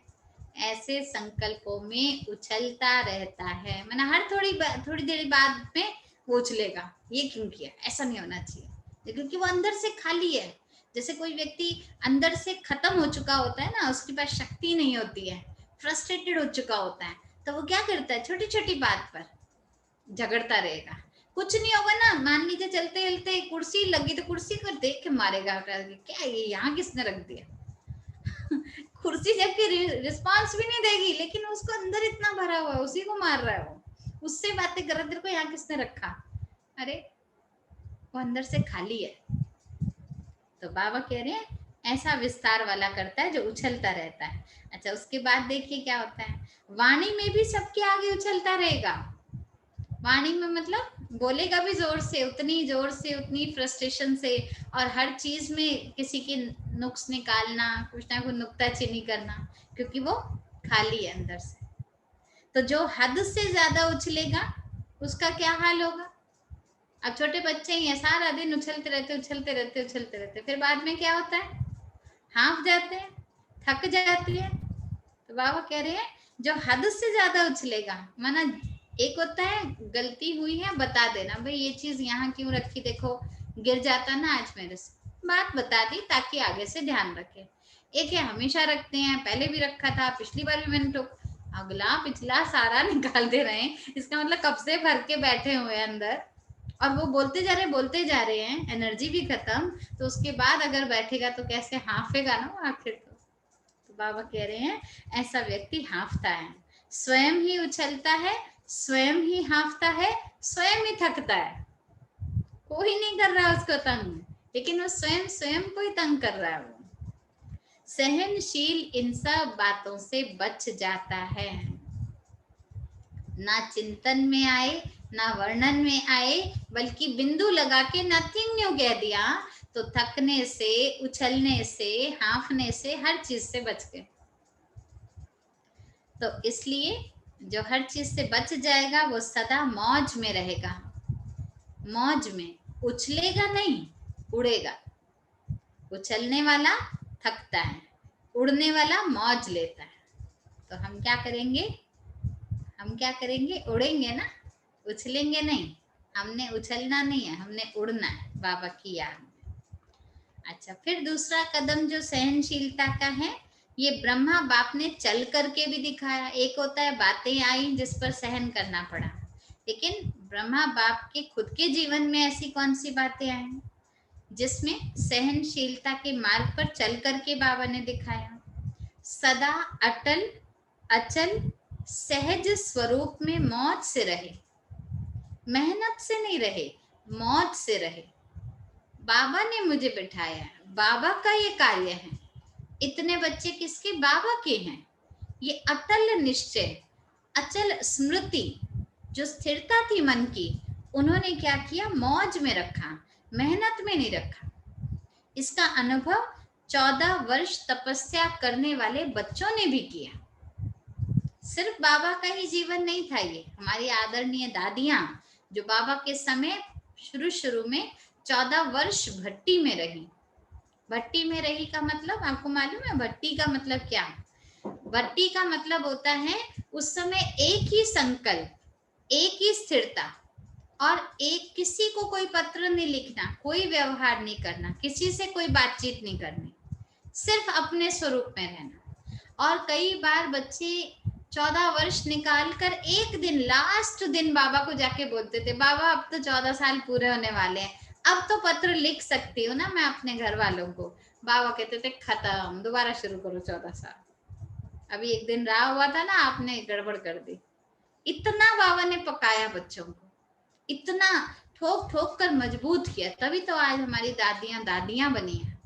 ऐसे संकल्पों में उछलता रहता है। मैंने हर थोड़ी देर बाद में वो उछलेगा, ये क्यों किया, ऐसा नहीं होना चाहिए, क्योंकि वो अंदर से खाली है। जैसे कोई व्यक्ति अंदर से खत्म हो चुका होता है ना, उसके पास शक्ति नहीं होती है, फ्रस्ट्रेटेड हो चुका होता है, तो वो क्या करता है, छोटी छोटी बात पर झगड़ता रहेगा। कुछ नहीं होगा ना, मान लीजिए चलते चलते कुर्सी लगी तो कुर्सी को देख के मारेगा, क्या ये यहाँ किसने रख दिया कुर्सी जबकि रिस्पांस भी नहीं देगी, लेकिन उसको अंदर इतना भरा हुआ है, उसी को मार रहा है, वो उससे बातें कर रहा है, तेरे को यहाँ किसने रखा, अरे वो अंदर से खाली है। तो बाबा कह रहे हैं ऐसा विस्तार वाला करता है जो उछलता रहता है। अच्छा, उसके बाद देखिए क्या होता है, वाणी में भी सबके आगे उछलता रहेगा। वाणी में मतलब बोलेगा भी जोर से, उतनी फ्रस्ट्रेशन से, और हर चीज में किसी की नुक्स निकालना, कुछ ना कुछ नुक्ताचीनी करना, क्योंकि वो खाली है अंदर से। तो जो हद से ज्यादा उछलेगा उसका क्या हाल होगा। अब छोटे बच्चे ही हैं, सारा दिन उछलते रहते, फिर बाद में क्या होता है, हाँफ जाते हैं, थक जाती है। तो बाबा कह रहे हैं जो हद से ज्यादा उछलेगा, माना एक होता है गलती हुई है बता देना, भाई ये चीज यहाँ क्यों रखी, देखो गिर जाता ना आज मेरे से, बात बता दी ताकि आगे से ध्यान रखे। एक है हमेशा रखते हैं, पहले भी रखा था, पिछली बार भी मैंने अगला पिछला सारा निकाल दे रहे हैं, इसका मतलब कब से भर के बैठे हुए हैं अंदर, और वो बोलते जा रहे हैं, एनर्जी भी खत्म, तो उसके बाद अगर बैठेगा तो कैसे हाँफेगा ना वो आखिर। तो बाबा कह रहे हैं ऐसा व्यक्ति हाँफता है, स्वयं ही उछलता है, स्वयं ही हाँफता है, स्वयं ही थकता है, कोई नहीं कर रहा उसको तंग, लेकिन वो स्वयं स्वयं को ही तंग कर रहा है। वो सहनशील इन सब बातों से बच जाता है, ना चिंतन में आए ना वर्णन में आए, बल्कि बिंदु लगा के नथिंग न्यू कह दिया, तो थकने से, उछलने से, हाँफने से, हर चीज से बच गए। तो इसलिए जो हर चीज से बच जाएगा वो सदा मौज में रहेगा, मौज में, उछलेगा नहीं, उड़ेगा। उछलने वाला थकता है, उड़ने वाला मौज लेता है। तो हम क्या करेंगे, उड़ेंगे ना, उछलेंगे नहीं। हमने उछलना नहीं है, हमने उड़ना है बाबा की याद में। अच्छा, फिर दूसरा कदम जो सहनशीलता का है, ये ब्रह्मा बाप ने चल करके भी दिखाया। एक होता है बातें आई जिस पर सहन करना पड़ा, लेकिन ब्रह्मा बाप के खुद के जीवन में ऐसी कौन सी बातें आई जिसमें सहनशीलता के मार्ग पर चल करके बाबा ने दिखाया। सदा अटल अचल सहज स्वरूप में मौज से रहे, मेहनत से नहीं रहे, मौज से रहे। बाबा ने मुझे बिठाया, बाबा का ये कार्य है। इतने बच्चे किसके, बाबा के हैं। ये अटल निश्चय, अचल स्मृति, जो स्थिरता थी मन की, उन्होंने क्या किया, मौज में रखा, मेहनत में नहीं रखा। इसका अनुभव 14 वर्ष तपस्या करने वाले बच्चों ने भी किया। सिर्फ बाबा का ही जीवन नहीं था ये, हमारी आदरणीय दादियां जो बाबा के समय शुरू में 14 वर्ष भट्टी में रही। भट्टी में रही का मतलब आपको मालूम है? भट्टी का मतलब क्या? भट्टी का मतलब होता है उस समय एक ही संकल्प, एक ही स्थिरता, और एक किसी को कोई पत्र नहीं लिखना, कोई व्यवहार नहीं करना, किसी से कोई बातचीत नहीं करनी, सिर्फ अपने स्वरूप में रहना। और कई बार बच्चे 14 वर्ष निकाल कर एक दिन, लास्ट दिन बाबा को जाके बोलते थे, बाबा अब तो 14 साल पूरे होने वाले हैं, अब तो पत्र लिख सकती हूँ ना मैं अपने घर वालों को। बाबा कहते थे खत्म, दोबारा शुरू करो 14 साल। अभी एक दिन रहा हुआ था ना, आपने गड़बड़ कर दी। इतना बाबा ने पकाया बच्चों को, इतना ठोक ठोक कर मजबूत किया, तभी तो आज हमारी दादियां दादियां बनी हैं।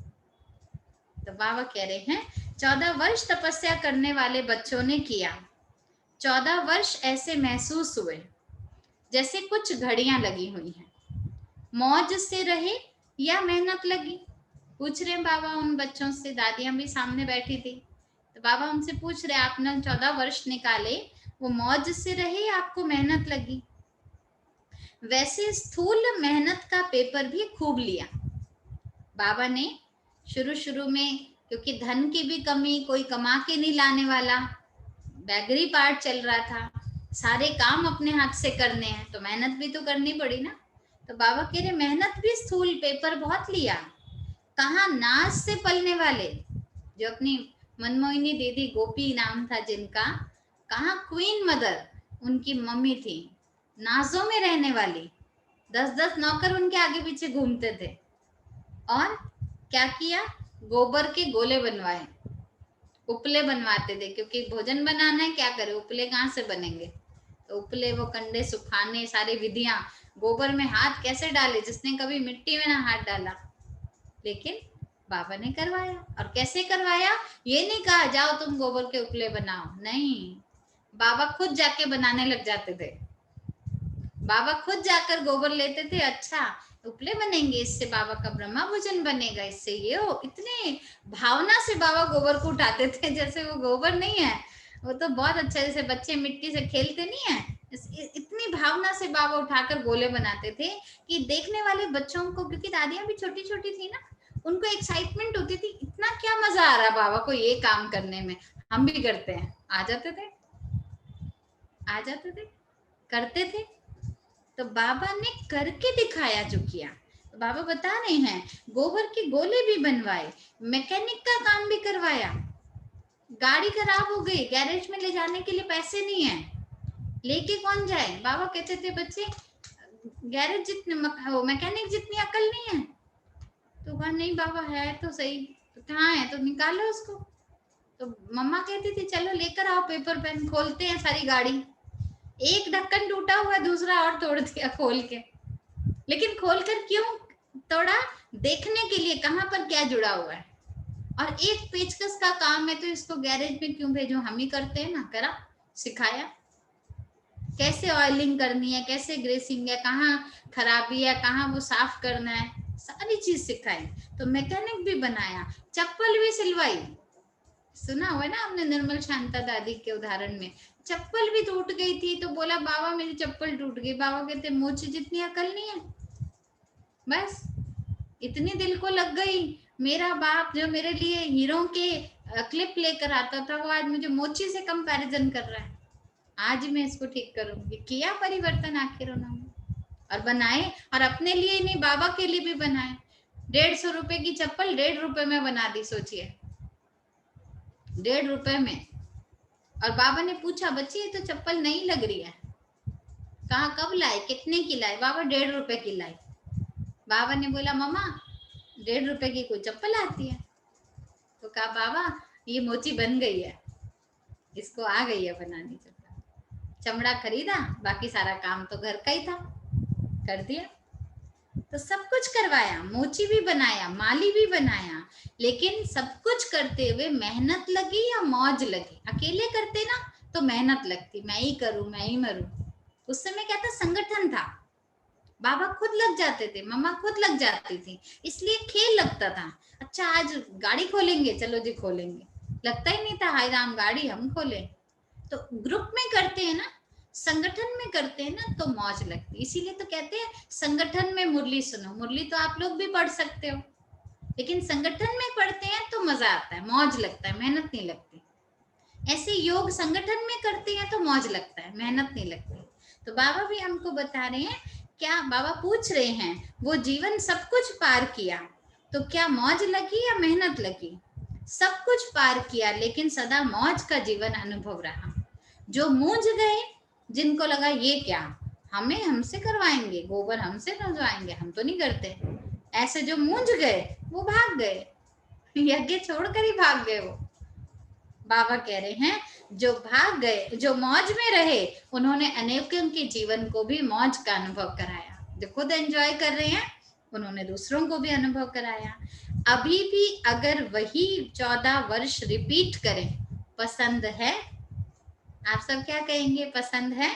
तो बाबा कह रहे हैं 14 वर्ष तपस्या करने वाले बच्चों ने किया। 14 वर्ष ऐसे महसूस हुए जैसे कुछ घड़ियां लगी हुई हैं। मौज से रहे या मेहनत लगी? पूछ रहे बाबा उन बच्चों से, दादियां भी सामने बैठी थी। तो बाबा उनसे पूछ रहे, आपने 14 वर्ष निकाले, वो मौज से रहे या आपको मेहनत लगी? वैसे स्थूल मेहनत का पेपर भी खूब लिया बाबा ने। शुरू शुरू में क्योंकि धन की भी कमी, कोई कमा के नहीं लाने वाला, बैगरी पार्ट चल रहा था, सारे काम अपने हाथ से करने हैं, तो मेहनत भी तो करनी पड़ी ना। तो बाबा कह रहे मेहनत भी स्थूल पेपर बहुत लिया। कहाँ नाज से पलने वाले, जो अपनी मनमोहिनी दीदी, गोपी नाम था जिनका, कहाँ क्वीन मदर उनकी मम्मी थी, नाजों में रहने वाली, 10-10 नौकर उनके आगे पीछे घूमते थे। और क्या किया? गोबर के गोले बनवाए, उपले बनवाते थे, क्योंकि भोजन बनाना है, क्या करे, उपले कहाँ से बनेंगे? तो उपले, वो कंडे सुखाने, सारी विधियां, गोबर में हाथ कैसे डाले, जिसने कभी मिट्टी में ना हाथ डाला, लेकिन बाबा ने करवाया। और कैसे करवाया? ये नहीं कहा जाओ तुम गोबर के उपले बनाओ, नहीं, बाबा खुद जाके बनाने लग जाते थे। बाबा खुद जाकर गोबर लेते थे, अच्छा उपले बनेंगे, इससे बाबा का ब्रह्मा भोजन बनेगा, इससे ये हो, इतने भावना से बाबा गोबर को उठाते थे जैसे वो गोबर नहीं है, वो तो बहुत अच्छा, जैसे बच्चे मिट्टी से खेलते नहीं है, इतनी भावना से बाबा उठाकर गोले बनाते थे कि देखने वाले बच्चों को, क्योंकि दादियां भी छोटी छोटी थी ना, उनको एक्साइटमेंट होती थी, इतना क्या मजा आ रहा बाबा को ये काम करने में, हम भी करते हैं। आ जाते थे, आ जाते थे, करते थे। तो बाबा ने करके दिखाया जो किया। तो बाबा बता रहे हैं गोबर के गोले भी बनवाए, मैकेनिक का काम भी करवाया। गाड़ी खराब हो गई, गैरेज में ले जाने के लिए पैसे नहीं है, लेके कौन जाए? बाबा कहते थे बच्चे, गैरेज जितने मैकेनिक जितनी अकल नहीं है। तो कहा नहीं बाबा है तो सही, तो कहाँ है, तो निकालो उसको। तो मम्मा कहती थी चलो लेकर आओ पेपर पेन, खोलते हैं सारी गाड़ी, एक ढक्कन टूटा हुआ, दूसरा और तोड़ दिया खोल के। लेकिन खोलकर क्यों तोड़ा? देखने के लिए कहां पर क्या जुड़ा हुआ है। और एक पेचकस का काम है, तो इसको गैरेज में क्यों भेजो, हम ही करते हैं ना, करा, सिखाया कैसे ऑयलिंग करनी है, कैसे ग्रेसिंग है, कहाँ खराबी है, कहाँ वो साफ करना है, सारी चीज सिखाई। तो मैकेनिक भी बनाया, चप्पल भी सिलवाई। सुना हुआ ना आपने निर्मल शांता दादी के उदाहरण में, चप्पल भी टूट गई थी, तो बोला बाबा मेरी चप्पल टूट गई। बाबा कहते मोची जितनी अकल नहीं है, बस इतनी दिल को लग गई। मेरा बाप जो मेरे लिए हीरो के क्लिप लेकर आता था, वो आज मुझे मोची से कंपैरिजन कर रहा है। आज मैं इसको ठीक करूंगी। किया परिवर्तन आखिर उन्होंने, और बनाए, और अपने लिए नहीं, बाबा के लिए भी बनाए। 150 रुपए की चप्पल 1.5 रुपए में बना दी, सोचिए, 1.5 रुपए में। और बाबा ने पूछा बच्चे ये तो चप्पल नहीं लग रही है, कहा कब लाए, कितने की लाए? बाबा 1.5 रुपए की लाई। बाबा ने बोला मम्मा 1.5 रुपए की कोई चप्पल आती है? तो कहा बाबा ये मोची बन गई है, इसको आ गई है बनानी चप्पल। चमड़ा खरीदा, बाकी सारा काम तो घर का ही था, कर दिया। तो सब कुछ करवाया, मोची भी बनाया, माली भी बनाया, लेकिन सब कुछ करते हुए मेहनत लगी या मौज लगी? अकेले करते ना तो मेहनत लगती, मैं ही करूं, मैं ही मरूं। उस समय क्या था, संगठन था, बाबा खुद लग जाते थे, मम्मा खुद लग जाती थी, इसलिए खेल लगता था। अच्छा आज गाड़ी खोलेंगे, चलो जी खोलेंगे, लगता ही नहीं था हाय राम गाड़ी हम खोले। तो ग्रुप में करते हैं ना, संगठन में करते हैं ना तो मौज लगती है। इसीलिए तो कहते हैं संगठन में मुरली सुनो। मुरली तो आप लोग भी पढ़ सकते हो, लेकिन संगठन में पढ़ते हैं तो मजा आता है, मौज लगता है, मेहनत नहीं लगती। ऐसे योग संगठन में करते हैं तो मौज लगता है, मेहनत नहीं लगती। तो बाबा भी हमको बता रहे हैं, क्या बाबा पूछ रहे हैं, वो जीवन सब कुछ पार किया तो क्या मौज लगी या मेहनत लगी? सब कुछ पार किया, लेकिन सदा मौज का जीवन अनुभव रहा। जो मूंझ गए, जिनको लगा ये क्या, हमें हमसे करवाएंगे, गोबर हमसे नजवाएंगे, हम तो नहीं करते, ऐसे जो मूंझ गए वो भाग गए, यज्ञ छोड़कर ही भाग गए। वो बाबा कह रहे हैं जो भाग गए, जो मौज में रहे, उन्होंने अनेकों के जीवन को भी मौज का अनुभव कराया। जो खुद एंजॉय कर रहे हैं, उन्होंने दूसरों को भी अनुभव कराया। अभी भी अगर वही 14 वर्ष रिपीट करें, पसंद है? आप सब क्या कहेंगे, पसंद है?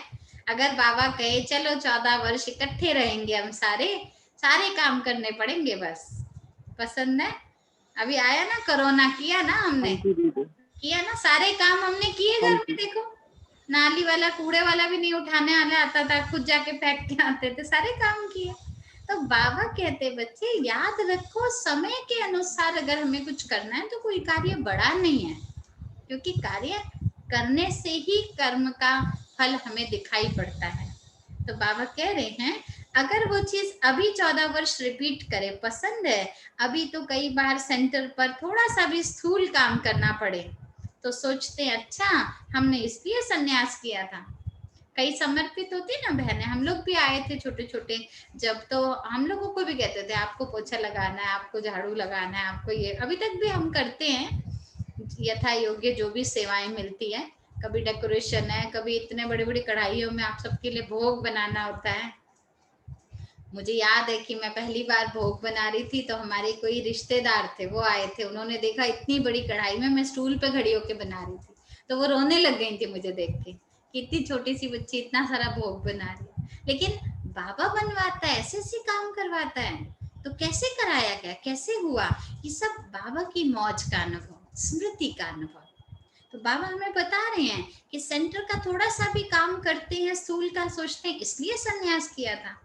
अगर बाबा कहे चलो 14 वर्ष इकट्ठे रहेंगे, हम सारे सारे काम करने पड़ेंगे, बस पसंद है? अभी आया ना कोरोना, किया ना हमने, किया ना, सारे काम हमने किए घर में। देखो, नाली वाला कूड़े वाला भी नहीं उठाने आने आता था, खुद जाके फेंक के आते थे, सारे काम किए। तो बाबा कहते बच्चे याद रखो, समय के अनुसार अगर हमें कुछ करना है तो कोई कार्य बड़ा नहीं है, क्योंकि कार्य करने से ही कर्म का फल हमें दिखाई पड़ता है। तो बाबा कह रहे हैं अगर वो चीज अभी 14 वर्ष रिपीट करे, पसंद है? अभी तो कई बार सेंटर पर थोड़ा सा भी स्थूल काम करना पड़े तो सोचते हैं अच्छा हमने इसलिए संन्यास किया था। कई समर्पित होती ना बहनें, हम लोग भी आए थे छोटे छोटे जब, तो हम लोगों को भी कहते थे आपको पोछा लगाना है, आपको झाड़ू लगाना है, आपको ये, अभी तक भी हम करते हैं यथा योग्य जो भी सेवाएं मिलती है। कभी डेकोरेशन है, कभी इतने बड़ी बड़ी कढ़ाइयों में आप सबके लिए भोग बनाना होता है। मुझे याद है कि मैं पहली बार भोग बना रही थी तो हमारे कोई रिश्तेदार थे, वो आए थे, उन्होंने देखा इतनी बड़ी कढ़ाई में मैं स्टूल पे खड़ी होके बना रही थी, तो वो रोने लग गई थी मुझे देख के कि इतनी छोटी सी बच्ची इतना सारा भोग बना रही है। लेकिन बाबा बनवाता है, ऐसे ऐसे काम करवाता है, तो कैसे कराया गया, कैसे हुआ, ये सब बाबा की मौज का अनुभव, स्मृति का अनुभव। तो बाबा हमें बता रहे हैं कि सेंटर का थोड़ा सा भी काम करते हैं, स्थूल का सोचते हैं, इसलिए संन्यास किया था।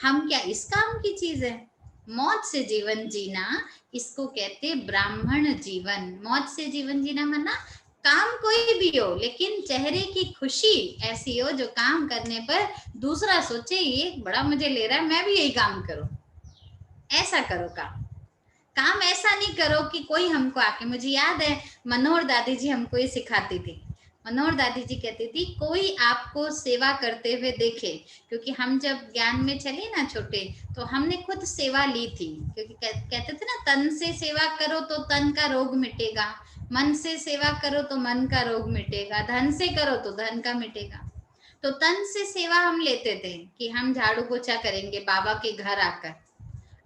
हम क्या इस काम की चीज है? मौज से जीवन जीना, इसको कहते ब्राह्मण जीवन। मौज से जीवन जीना माना काम कोई भी हो, लेकिन चेहरे की खुशी ऐसी हो जो काम करने पर दूसरा सोचे ये बड़ा मुझे ले रहा है, मैं भी यही काम करूं। ऐसा करो काम, काम ऐसा नहीं करो कि कोई हमको आके, मुझे याद है मनोहर दादी जी हमको ये सिखाती थी। मनोहर दादी जी कहती थी कोई आपको सेवा करते हुए देखे, क्योंकि हम जब ज्ञान में चले ना छोटे, तो हमने खुद सेवा ली थी, क्योंकि कहते थे ना तन से सेवा करो तो तन का रोग मिटेगा, मन से सेवा करो तो मन का रोग मिटेगा, धन से करो तो धन का मिटेगा। तो तन से सेवा हम लेते थे कि हम झाड़ू पोछा करेंगे बाबा के घर आकर।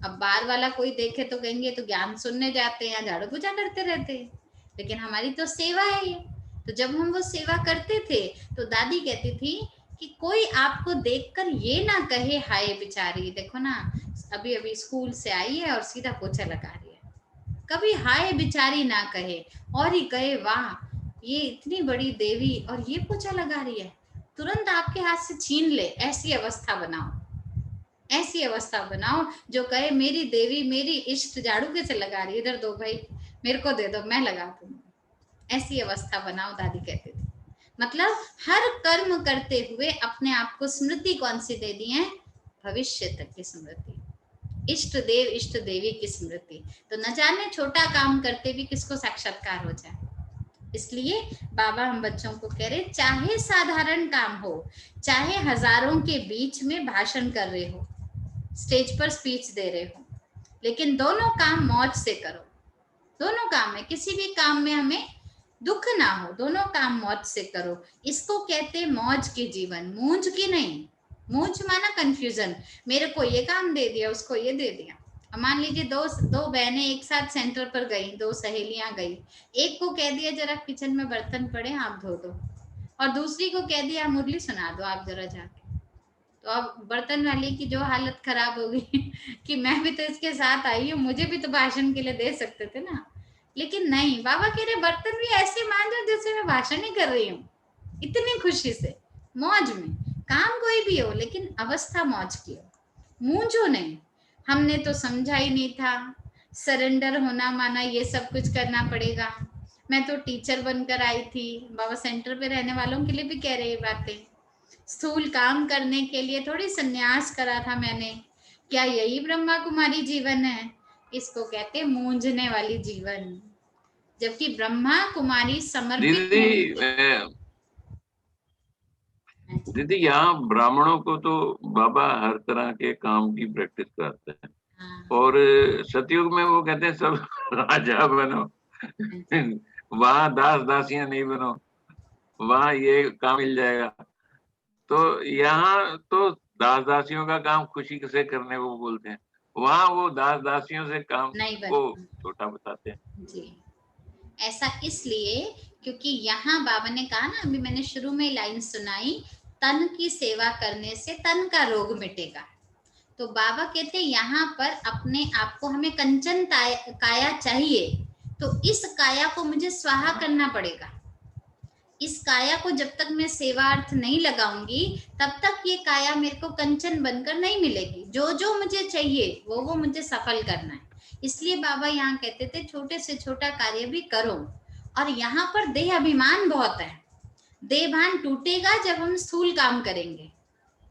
अब बाहर वाला कोई देखे तो कहेंगे तो ज्ञान सुनने जाते हैं, झाड़ू पूजा करते रहते हैं, लेकिन हमारी तो सेवा है ये। तो जब हम वो सेवा करते थे तो दादी कहती थी कि कोई आपको देखकर ये ना कहे हाय बेचारी, देखो ना अभी अभी स्कूल से आई है और सीधा पोछा लगा रही है, कभी हाय बेचारी ना कहे, और ही कहे वाह ये इतनी बड़ी देवी और ये पोछा लगा रही है, तुरंत आपके हाथ से छीन ले। ऐसी अवस्था बनाओ, ऐसी अवस्था बनाओ जो कहे मेरी देवी मेरी इष्ट झाड़ू कैसे लगा रही, इधर दो भाई, मेरे को दे दो, मैं लगा दूंगी। ऐसी अवस्था बनाओ, दादी कहती थी। मतलब हर कर्म करते हुए अपने आप को स्मृति कौन सी दे दी है? भविष्य तक की स्मृति, इष्ट देव इष्ट देवी की स्मृति। तो न जाने छोटा काम करते भी किसको साक्षात्कार हो जाए। इसलिए बाबा हम बच्चों को कह रहे चाहे साधारण काम हो, चाहे हजारों के बीच में भाषण कर रहे हो, स्टेज पर स्पीच दे रहे हो, लेकिन दोनों काम मौज से करो। दोनों काम है, किसी भी काम में हमें दुख ना हो, दोनों काम मौज से करो। इसको कहते मौज की जीवन, मूंझ की नहीं। मूंझ माना कंफ्यूजन, मेरे को ये काम दे दिया, उसको ये दे दिया। अब मान लीजिए दो बहनें एक साथ सेंटर पर गई, दो सहेलियां गई, एक को कह दिया जरा किचन में बर्तन पड़े आप धो दो, और दूसरी को कह दिया मुरली सुना दो आप जरा जाके। तो अब बर्तन वाली की जो हालत खराब हो गई कि मैं भी तो इसके साथ आई हूँ, मुझे भी तो भाषण के लिए दे सकते थे ना। लेकिन नहीं, बाबा कह रहे बर्तन भी ऐसे मांजो जैसे मैं भाषण ही कर रही हूँ, इतनी खुशी से। मौज में, काम कोई भी हो लेकिन अवस्था मौज की हो, मूंझो नहीं। हमने तो समझा ही नहीं था, सरेंडर होना माना ये सब कुछ करना पड़ेगा। मैं तो टीचर बनकर आई थी, बाबा सेंटर पे रहने वालों के लिए भी कह रही बातें। स्थूल काम करने के लिए थोड़ी संन्यास करा था मैंने। क्या यही ब्रह्मा कुमारी जीवन है? इसको कहते मूंझने वाली जीवन। जबकि ब्रह्मा कुमारी समर्पित दीदी होने के दीदी यहाँ ब्राह्मणों को तो बाबा हर तरह के काम की प्रैक्टिस कराते हैं, और सतयुग में वो कहते हैं सब राजा बनो, वहां दास दासियां नहीं बनो, वहां ये काम मिल जाएगा। तो यहाँ तो दास दासियों का काम खुशी से करने को बोलते हैं, वहां वो दास दासियों से काम नहीं को बनता छोटा बताते हैं। जी। ऐसा इसलिए क्योंकि यहाँ बाबा ने कहा ना, अभी मैंने शुरू में लाइन सुनाई, तन की सेवा करने से तन का रोग मिटेगा। तो बाबा कहते हैं यहाँ पर अपने आप को हमें कंचन काया चाहिए, तो इस काया को मुझे स्वाहा करना पड़ेगा। इस काया को जब तक मैं सेवार्थ नहीं लगाऊंगी तब तक ये काया मेरे को कंचन बनकर नहीं मिलेगी। जो जो मुझे चाहिए वो मुझे सफल करना है। इसलिए बाबा यहाँ कहते थे छोटे से छोटा कार्य भी करो। और यहाँ पर देह अभिमान बहुत है। देह भान टूटेगा जब हम स्थूल काम करेंगे,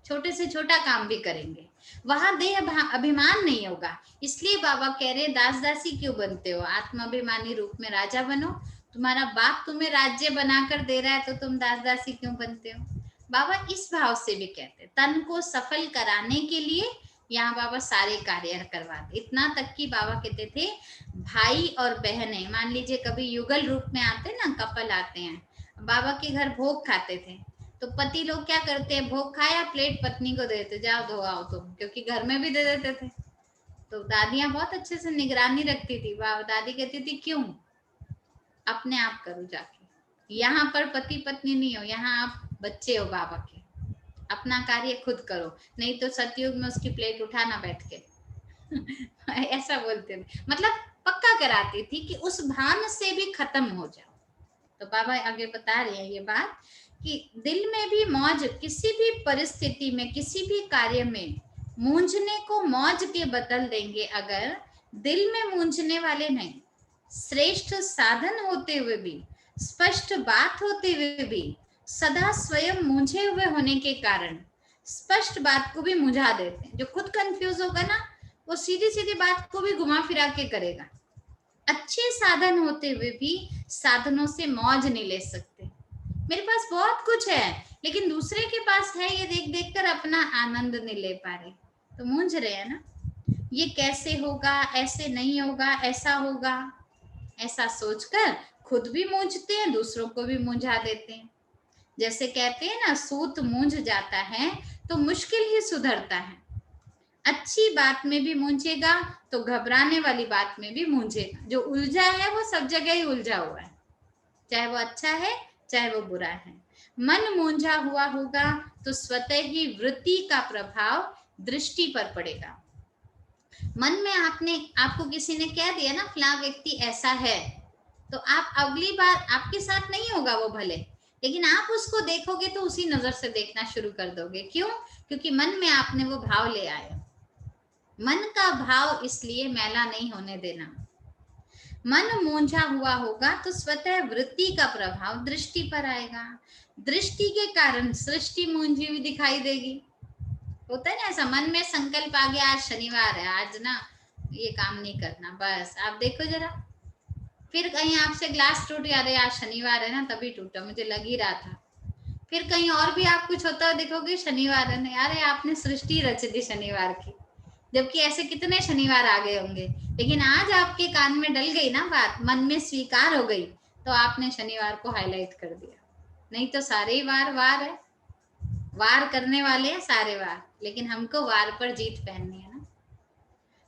छोटे से छोटा काम भी करेंगे, वहां देह अभिमान नहीं होगा। इसलिए बाबा कह रहे दास दासी क्यों बनते हो, आत्माभिमानी रूप में राजा बनो। तुम्हारा बाप तुम्हें राज्य बनाकर दे रहा है तो तुम दास दासी क्यों बनते हो। बाबा इस भाव से भी कहते, तन को सफल कराने के लिए यहाँ बाबा सारे कार्य करवाते। इतना तक कि बाबा कहते थे भाई और बहनें, मान लीजिए कभी युगल रूप में आते ना, कपल आते हैं, बाबा के घर भोग खाते थे, तो पति लोग क्या करते हैं, भोग खाया प्लेट पत्नी को देते, जाओ धो आओ तुम, क्योंकि घर में भी दे देते थे। तो दादियां बहुत अच्छे से निगरानी रखती थी। दादी कहती थी क्यों, अपने आप करो जाके, यहाँ पर पति पत्नी नहीं हो, यहाँ आप बच्चे हो बाबा के, अपना कार्य खुद करो, नहीं तो सतयुग में उसकी प्लेट उठाना बैठ के ऐसा बोलते थे, मतलब पक्का कराती थी कि उस भान से भी खत्म हो जाओ। तो बाबा आगे बता रहे हैं ये बात कि दिल में भी मौज, किसी भी परिस्थिति में किसी भी कार्य में मूंझने को मौज के बदल देंगे अगर दिल में मूंझने वाले नहीं। श्रेष्ठ साधन होते हुए भी, स्पष्ट बात होते हुए भी, सदा स्वयं मूंझे हुए होने के कारण स्पष्ट बात को भी मुझा देते हैं। जो खुद कंफ्यूज होगा ना, वो सीधी सीधी बात को भी घुमा फिरा के करेगा। अच्छे साधन होते हुए भी साधनों से मौज नहीं ले सकते। मेरे पास बहुत कुछ है लेकिन दूसरे के पास है, ये देख देख कर अपना आनंद नहीं ले पा रहे, तो मूंझ रहे हैं ना। ये कैसे होगा, ऐसे नहीं होगा, ऐसा होगा, ऐसा सोचकर खुद भी मूंझते हैं, दूसरों को भी मूंझा देते हैं। जैसे कहते हैं ना, सूत मूंझ जाता है तो मुश्किल ही सुधरता है। अच्छी बात में भी मूंझेगा तो घबराने वाली बात में भी मूंझेगा। जो उलझा है वो सब जगह ही उलझा हुआ है, चाहे वो अच्छा है चाहे वो बुरा है। मन मूंझा हुआ होगा तो स्वतः ही वृत्ति का प्रभाव दृष्टि पर पड़ेगा। मन में आपको किसी ने कह दिया ना फला व्यक्ति ऐसा है, तो आप अगली बार आपके साथ नहीं होगा वो भले, लेकिन आप उसको देखोगे तो उसी नजर से देखना शुरू कर दोगे। क्यों? क्योंकि मन में आपने वो भाव ले आए। मन का भाव इसलिए मैला नहीं होने देना। मन मूंझा हुआ होगा तो स्वतः वृत्ति का प्रभाव दृष्टि पर आएगा। दृष्टि के कारण सृष्टि मूंझी हुई दिखाई देगी। होता है ना ऐसा, मन में संकल्प आ गया आज शनिवार है, आज ना ये काम नहीं करना, बस आप देखो जरा, फिर कहीं आपसे ग्लास टूट गया, अरे आज शनिवार है ना तभी टूटा, मुझे लग ही रहा था। फिर कहीं और भी आप कुछ होता है देखोगे, शनिवार है ना, यार आपने सृष्टि रच दी शनिवार की, जबकि ऐसे कितने शनिवार आ गए होंगे, लेकिन आज आपके कान में डल गई ना बात, मन में स्वीकार हो गई, तो आपने शनिवार को हाईलाइट कर दिया। नहीं तो सारे ही वार है, वार करने वाले हैं सारे वार, लेकिन हमको वार पर जीत पहननी है ना।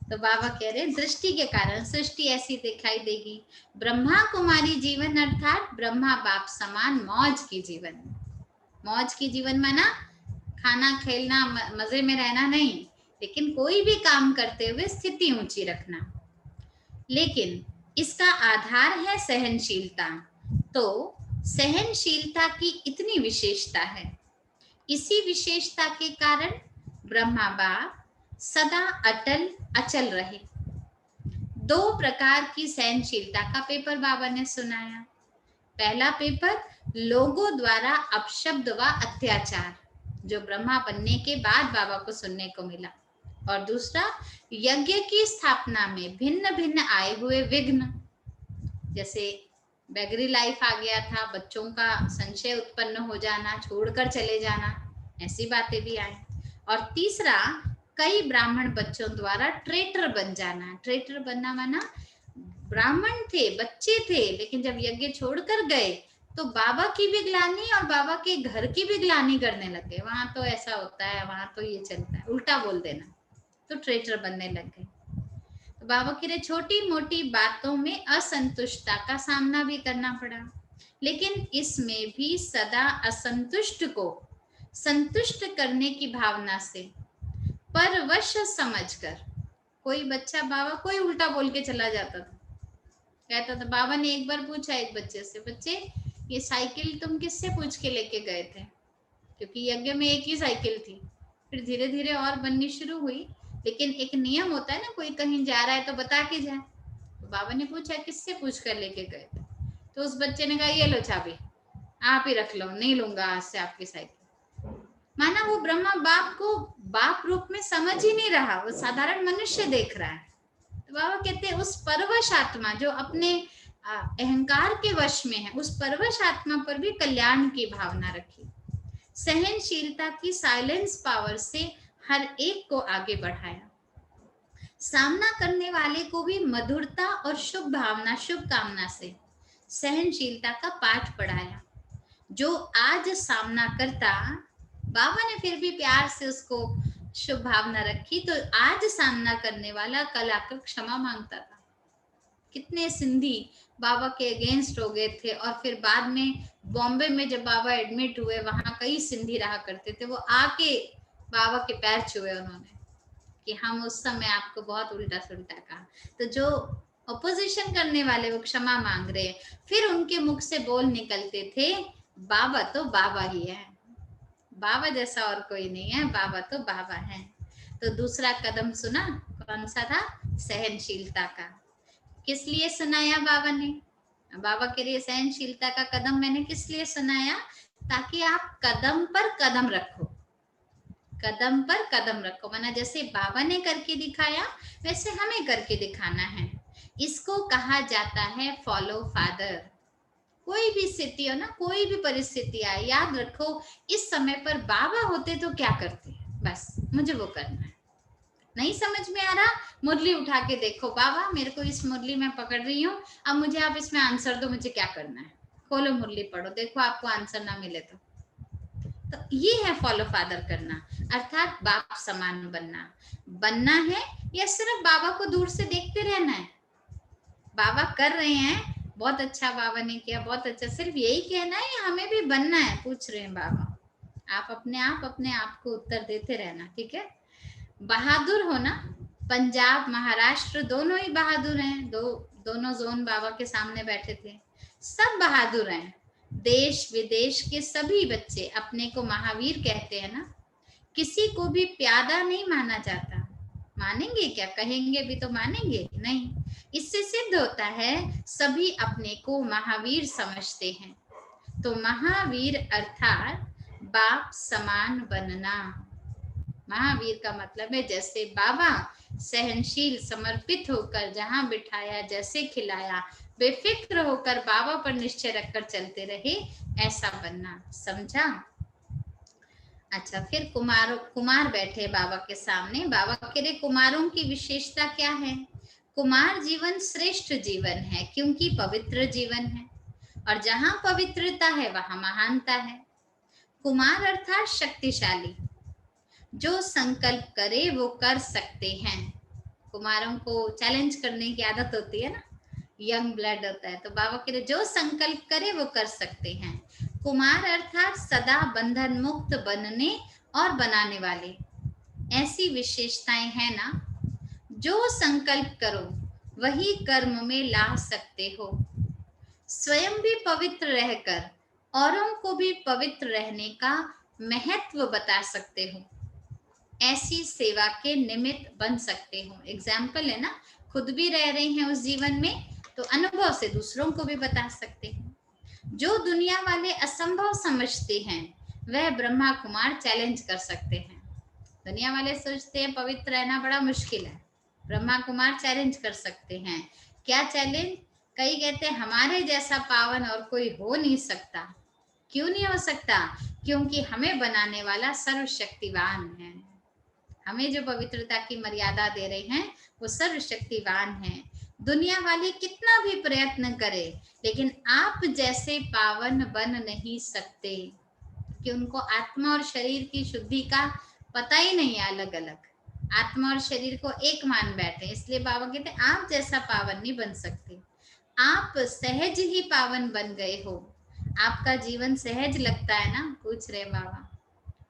तो बाबा कह रहे हैं दृष्टि के कारण सृष्टि ऐसी दिखाई देगी। ब्रह्मा कुमारी जीवन अर्थात ब्रह्मा बाप समान मौज की जीवन। मौज की जीवन माना खाना खेलना मजे में रहना नहीं, लेकिन कोई भी काम करते हुए स्थिति ऊंची रखना। लेकिन इसका आधार है सहनशीलता। तो सहनशीलता की इतनी विशेषता है इसी विशेषता के कारण ब्रह्मा बाप सदा अटल अचल रहे। 2 प्रकार की सहनशीलता का पेपर बाबा ने सुनाया। पहला पेपर लोगों द्वारा अपशब्द व अत्याचार, जो ब्रह्मा बनने के बाद बाबा को सुनने को मिला, और दूसरा यज्ञ की स्थापना में भिन्न भिन्न आए हुए विघ्न, जैसे बैगरी लाइफ आ गया था, बच्चों का संशय उत्पन्न हो जाना, छोड़कर चले जाना, ऐसी बातें भी आई। और तीसरा कई ब्राह्मण बच्चों द्वारा ट्रेटर बन जाना। ट्रेटर बनना माना ब्राह्मण थे, बच्चे थे, लेकिन जब यज्ञ छोड़कर गए तो बाबा की भी ग्लानि और बाबा के घर की भी ग्लानि करने लगे। वहां तो ऐसा होता है, वहां तो ये चलता है, उल्टा बोल देना, तो ट्रेटर बनने लग गए। तो बाबा के लिए छोटी मोटी बातों में असंतुष्टता का सामना भी करना पड़ा, लेकिन इसमें भी सदा असंतुष्ट को संतुष्ट करने की भावना से परवश समझकर, कोई बच्चा बाबा कोई उल्टा बोल के चला जाता था, कहता था। बाबा ने एक बार पूछा एक बच्चे से, बच्चे ये साइकिल तुम किससे पूछ के लेके गए थे? क्योंकि यज्ञ में एक ही साइकिल थी, फिर धीरे धीरे और बननी शुरू हुई, लेकिन एक नियम होता है ना, कोई कहीं जा रहा है तो बता के जाए। तो बाबा ने पूछा किससे पूछ कर लेके गए थे? तो उस बच्चे ने कहा ये लो चाबी, आप ही रख लो, नहीं लूंगा आज से आपकी साइकिल। माना वो ब्रह्मा बाप को बाप रूप में समझ ही नहीं रहा, वो साधारण मनुष्य देख रहा है। तो बाबा कहते हैं उस परवश आत्मा जो अपने अहंकार के वश में है, उस परवश आत्मा पर भी कल्याण की भावना रखी। सहनशीलता की साइलेंस पावर से हर एक को आगे बढ़ाया। सामना करने वाले को भी मधुरता और शुभ भावना, शुभ कामना से सहनशीलता का पाठ पढ़ाया। जो आज सामना करता, बाबा ने फिर भी प्यार से उसको शुभ भावना रखी, तो आज सामना करने वाला कल आकर क्षमा मांगता था। कितने सिंधी बाबा के अगेंस्ट हो गए थे, और फिर बाद में बॉम्बे में जब बाबा एडमिट हुए, वहां कई सिंधी रहा करते थे, वो आके बाबा के पैर छुए उन्होंने कि हम उस समय आपको बहुत उल्टा सुल्टा कहा। तो जो अपोजिशन करने वाले वो क्षमा मांग रहे, फिर उनके मुख से बोल निकलते थे, बाबा तो बाबा ही है, बाबा जैसा और कोई नहीं है, बाबा तो बाबा है। तो दूसरा कदम सुना, कौन सा था? सहनशीलता का। किस लिए सुनाया बाबा ने? बाबा के लिए सहनशीलता का कदम मैंने किस लिए सुनाया? ताकि आप कदम पर कदम रखो, कदम पर कदम रखो। माना जैसे बाबा ने करके दिखाया, वैसे हमें करके दिखाना है। इसको कहा जाता है फॉलो फादर। कोई भी स्थिति हो ना, कोई भी परिस्थिति आए, याद रखो इस समय पर बाबा होते तो क्या करते, बस मुझे वो करना है। नहीं समझ में आ रहा, मुरली उठा के देखो, बाबा मेरे को इस मुरली में पकड़ रही हूँ, अब मुझे आप इसमें आंसर दो, मुझे क्या करना है। खोलो मुरली, पढ़ो, देखो आपको आंसर ना मिले तो ये है फॉलो फादर करना, अर्थात बाप समान बनना। बनना है या सिर्फ बाबा को दूर से देखते रहना है? बाबा कर रहे हैं, बहुत अच्छा बाबा ने किया, बहुत अच्छा, सिर्फ यही कहना है या हमें भी बनना है? पूछ रहे हैं बाबा। आप अपने आप को उत्तर देते रहना, ठीक है? बहादुर होना, पंजाब महाराष्ट्र दोनों ही बहादुर हैं, दोनों जोन बाबा के सामने बैठे थे, सब बहादुर हैं। देश विदेश के सभी बच्चे अपने को महावीर कहते हैं ना, किसी को भी प्यादा नहीं माना जाता। मानेंगे क्या? कहेंगे भी तो मानेंगे नहीं। इससे सिद्ध होता है सभी अपने को महावीर समझते हैं। तो महावीर अर्थात बाप समान बनना। महावीर का मतलब है जैसे बाबा सहनशील समर्पित होकर जहां बिठाया, जैसे खिलाया, बेफिक्र होकर बाबा पर निश्चय रखकर चलते रहे, ऐसा बनना। समझा? अच्छा, फिर कुमार बैठे बाबा के सामने। बाबा के लिए कुमारों की विशेषता क्या है? कुमार जीवन श्रेष्ठ जीवन है, क्योंकि पवित्र जीवन है, और जहां पवित्रता है वहां महानता है। कुमार अर्थात शक्तिशाली, जो संकल्प करे वो कर सकते हैं। कुमारों को चैलेंज करने की आदत होती है ना, यंग ब्लड होता है, तो बाबा के लिए जो संकल्प करे वो कर सकते हैं। कुमार अर्थात सदा बंधन मुक्त बनने और बनाने वाले। ऐसी विशेषताएं हैं ना, जो संकल्प करो वही कर्म में ला सकते हो। स्वयं भी पवित्र रहकर औरों को भी पवित्र रहने का महत्व बता सकते हो, ऐसी सेवा के निमित्त बन सकते हो। एग्जाम्पल है ना, खुद भी रह रहे हैं उस जीवन में, तो अनुभव से दूसरों को भी बता सकते हैं। जो दुनिया वाले असंभव समझते हैं वह ब्रह्मा कुमार चैलेंज कर सकते हैं। दुनिया वाले सोचते हैं पवित्र रहना बड़ा मुश्किल है, ब्रह्मा कुमार चैलेंज कर सकते हैं। क्या चैलेंज? कई कहते हैं हमारे जैसा पावन और कोई हो नहीं सकता। क्यों नहीं हो सकता? क्योंकि हमें बनाने वाला सर्वशक्तिवान है। हमें जो पवित्रता की मर्यादा दे रहे हैं वो सर्वशक्तिवान है। दुनिया वाले कितना भी प्रयत्न करे, लेकिन आप जैसे पावन बन नहीं सकते, कि उनको आत्मा और शरीर की शुद्धि का पता ही नहीं है। अलग अलग आत्मा और शरीर को एक मान बैठे, इसलिए बाबा कहते हैं आप जैसा पावन नहीं बन सकते। आप सहज ही पावन बन गए हो। आपका जीवन सहज लगता है ना? पूछ रहे बाबा।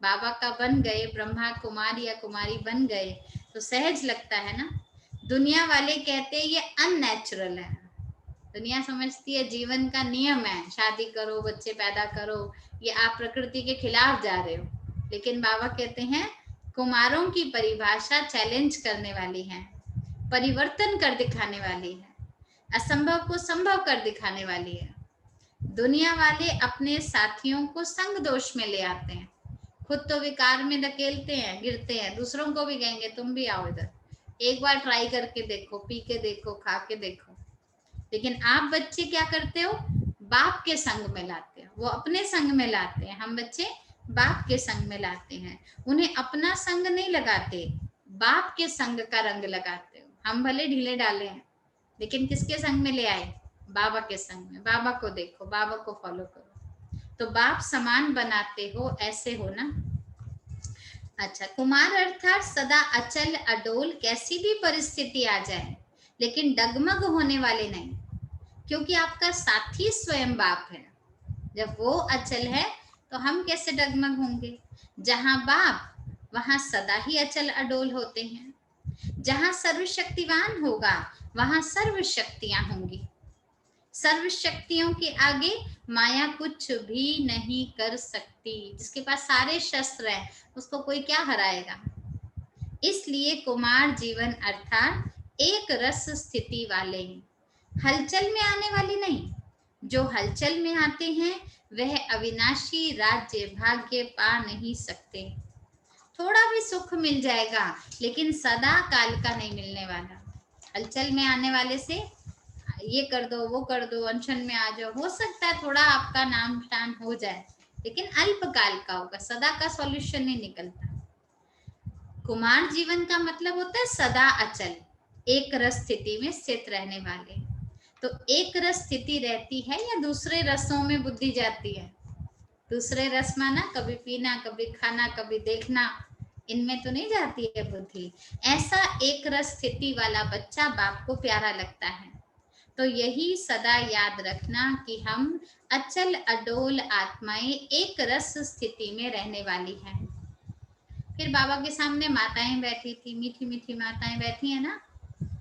बाबा का बन गए, ब्रह्मा कुमार या कुमारी बन गए तो सहज लगता है ना। दुनिया वाले कहते हैं ये अननेचुरल है। दुनिया समझती है जीवन का नियम है, शादी करो, बच्चे पैदा करो, ये आप प्रकृति के खिलाफ जा रहे हो। लेकिन बाबा कहते हैं कुमारों की परिभाषा चैलेंज करने वाली है, परिवर्तन कर दिखाने वाली है, असंभव को संभव कर दिखाने वाली है। दुनिया वाले अपने साथियों को संग दोष में ले आते हैं, खुद तो विकार में धकेलते हैं, गिरते हैं, दूसरों को भी कहेंगे तुम भी आओ इधर, एक बार ट्राई करके देखो, पी के देखो, खा के देखो। लेकिन आप बच्चे क्या करते हो? बाप के संग में लाते हो, वो अपने संग में लाते हैं। हम बच्चे बाप के संग में लाते हैं, उन्हें अपना संग नहीं लगाते, बाप के संग का रंग लगाते हो। हम भले ढीले डाले हैं, लेकिन किसके संग में ले आए? बाबा के संग में। बाबा को देखो, बाबा को फॉलो करो, तो बाप समान बनाते हो, ऐसे हो ना। अच्छा, कुमार अर्थात सदा अचल अडोल, कैसी भी परिस्थिति आ जाए लेकिन डगमग होने वाले नहीं, क्योंकि आपका साथी स्वयं बाप है। जब वो अचल है तो हम कैसे डगमग होंगे? जहां बाप वहां सदा ही अचल अडोल होते हैं। जहां सर्वशक्तिवान होगा वहां सर्व शक्तियां होंगी। सर्व शक्तियों के आगे माया कुछ भी नहीं कर सकती। जिसके पास सारे शस्त्र हैं उसको कोई क्या हराएगा? इसलिए कुमार जीवन अर्थात एक रस स्थिति वाले हैं, हलचल में आने वाले नहीं। जो हलचल में आते हैं वह अविनाशी राज्य भाग्य पा नहीं सकते। थोड़ा भी सुख मिल जाएगा लेकिन सदा काल का नहीं मिलने वाला। हलचल में आने वाले से ये कर दो, वो कर दो, अनशन में आ जाओ, हो सकता है थोड़ा आपका नाम शान हो जाए, लेकिन अल्पकाल का होगा, सदा का सॉल्यूशन नहीं निकलता। कुमार जीवन का मतलब होता है सदा अचल, एक रस स्थिति में स्थित रहने वाले। तो एक रस स्थिति रहती है या दूसरे रसों में बुद्धि जाती है? दूसरे रस माना कभी पीना, कभी खाना, कभी देखना, इनमें तो नहीं जाती है बुद्धि। ऐसा एक रस स्थिति वाला बच्चा बाप को प्यारा लगता है। तो यही सदा याद रखना कि हम अचल अडोल आत्माएं एक रस स्थिति में रहने वाली हैं। फिर बाबा के सामने माताएं बैठी थी, मीठी मीठी माताएं बैठी हैं ना,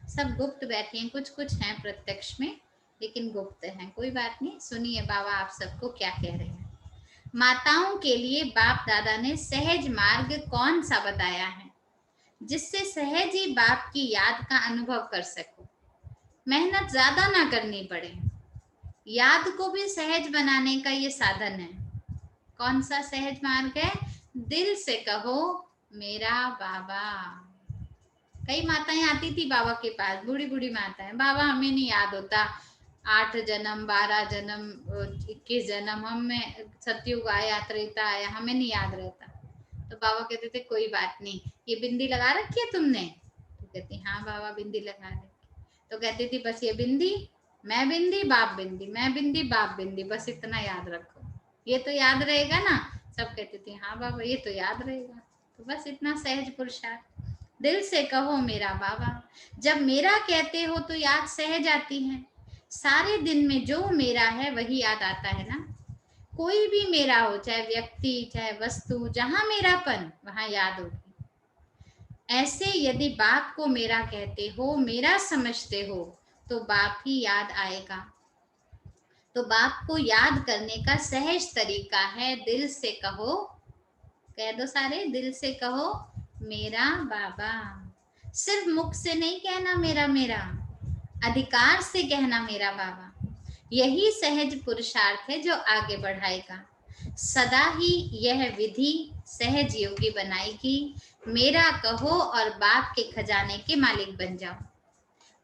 सब गुप्त बैठी हैं, कुछ कुछ हैं प्रत्यक्ष में लेकिन गुप्त हैं। कोई बात नहीं, सुनिए बाबा आप सबको क्या कह रहे हैं। माताओं के लिए बाप दादा ने सहज मार्ग कौन सा बताया है, जिससे सहज ही बाप की याद का अनुभव कर सको, मेहनत ज्यादा ना करनी पड़े। याद को भी सहज बनाने का ये साधन है। कौन सा सहज मार्ग है? दिल से कहो मेरा बाबा। कई माताएं आती थी बाबा के पास, बूढ़ी बूढ़ी माताएं, बाबा हमें नहीं याद होता, 8 जन्म 12 जन्म 21 जन्म हमें सतयुग आया, त्रेता आया, हमें नहीं याद रहता। तो बाबा कहते थे कोई बात नहीं, ये बिंदी लगा रखी है तुमने? तो कहती हाँ बाबा बिंदी लगा रखी। तो कहती थी बस ये बिंदी, मैं बिंदी बाप बिंदी, मैं बिंदी बाप बिंदी, बस इतना याद रखो, ये तो याद रहेगा ना। सब कहती थी हाँ बाबा ये तो याद रहेगा। तो बस इतना सहज पुरुषार्थ, दिल से कहो मेरा बाबा। जब मेरा कहते हो तो याद सहज आती है। सारे दिन में जो मेरा है वही याद आता है ना। कोई भी मेरा हो, चाहे व्यक्ति चाहे वस्तु, जहां मेरापन वहां याद होगी। ऐसे यदि बाप को मेरा कहते हो, मेरा समझते हो, तो बाप ही याद आएगा। तो बाप को याद करने का सहज तरीका है दिल से कहो कह दो सारे, दिल से कहो मेरा बाबा। सिर्फ मुख से नहीं कहना मेरा मेरा, अधिकार से कहना मेरा बाबा। यही सहज पुरुषार्थ है जो आगे बढ़ाएगा। सदा ही यह विधि सहज योगी बनाएगी। मेरा कहो और बाप के खजाने के मालिक बन जाओ।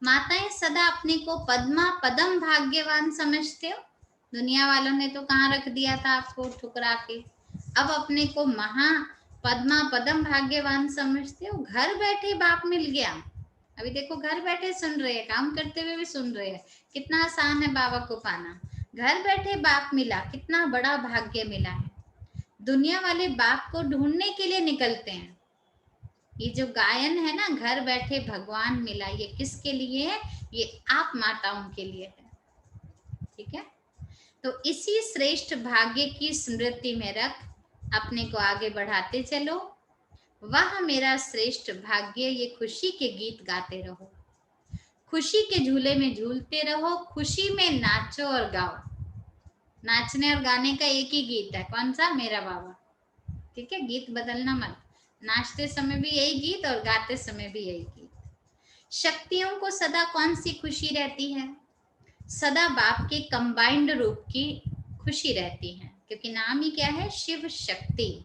माताएं सदा अपने को पद्मा पदम भाग्यवान समझते हो। दुनिया वालों ने तो कहाँ रख दिया था आपको ठुकरा के, अब अपने को महा पद्मा पदम भाग्यवान समझते हो। घर बैठे बाप मिल गया। अभी देखो घर बैठे सुन रहे हैं, काम करते हुए भी सुन रहे हैं। कितना आसान है बाबा को पाना। घर बैठे बाप मिला, कितना बड़ा भाग्य मिला है। दुनिया वाले बाप को ढूंढने के लिए निकलते हैं। ये जो गायन है ना, घर बैठे भगवान मिला, ये किसके लिए है? ये आप माताओं के लिए है। ठीक है, तो इसी श्रेष्ठ भाग्य की स्मृति में रख अपने को आगे बढ़ाते चलो। वह मेरा श्रेष्ठ भाग्य, ये खुशी के गीत गाते रहो, खुशी के झूले में झूलते रहो, खुशी में नाचो और गाओ। नाचने और गाने का एक ही गीत है, कौन सा? मेरा बाबा। ठीक है, गीत बदलना मत। नाचते समय भी यही गीत और गाते समय भी यही गीत। शक्तियों को सदा कौन सी खुशी रहती है? सदा बाप के कंबाइंड रूप की खुशी रहती है, क्योंकि नाम ही क्या है? शिव शक्ति।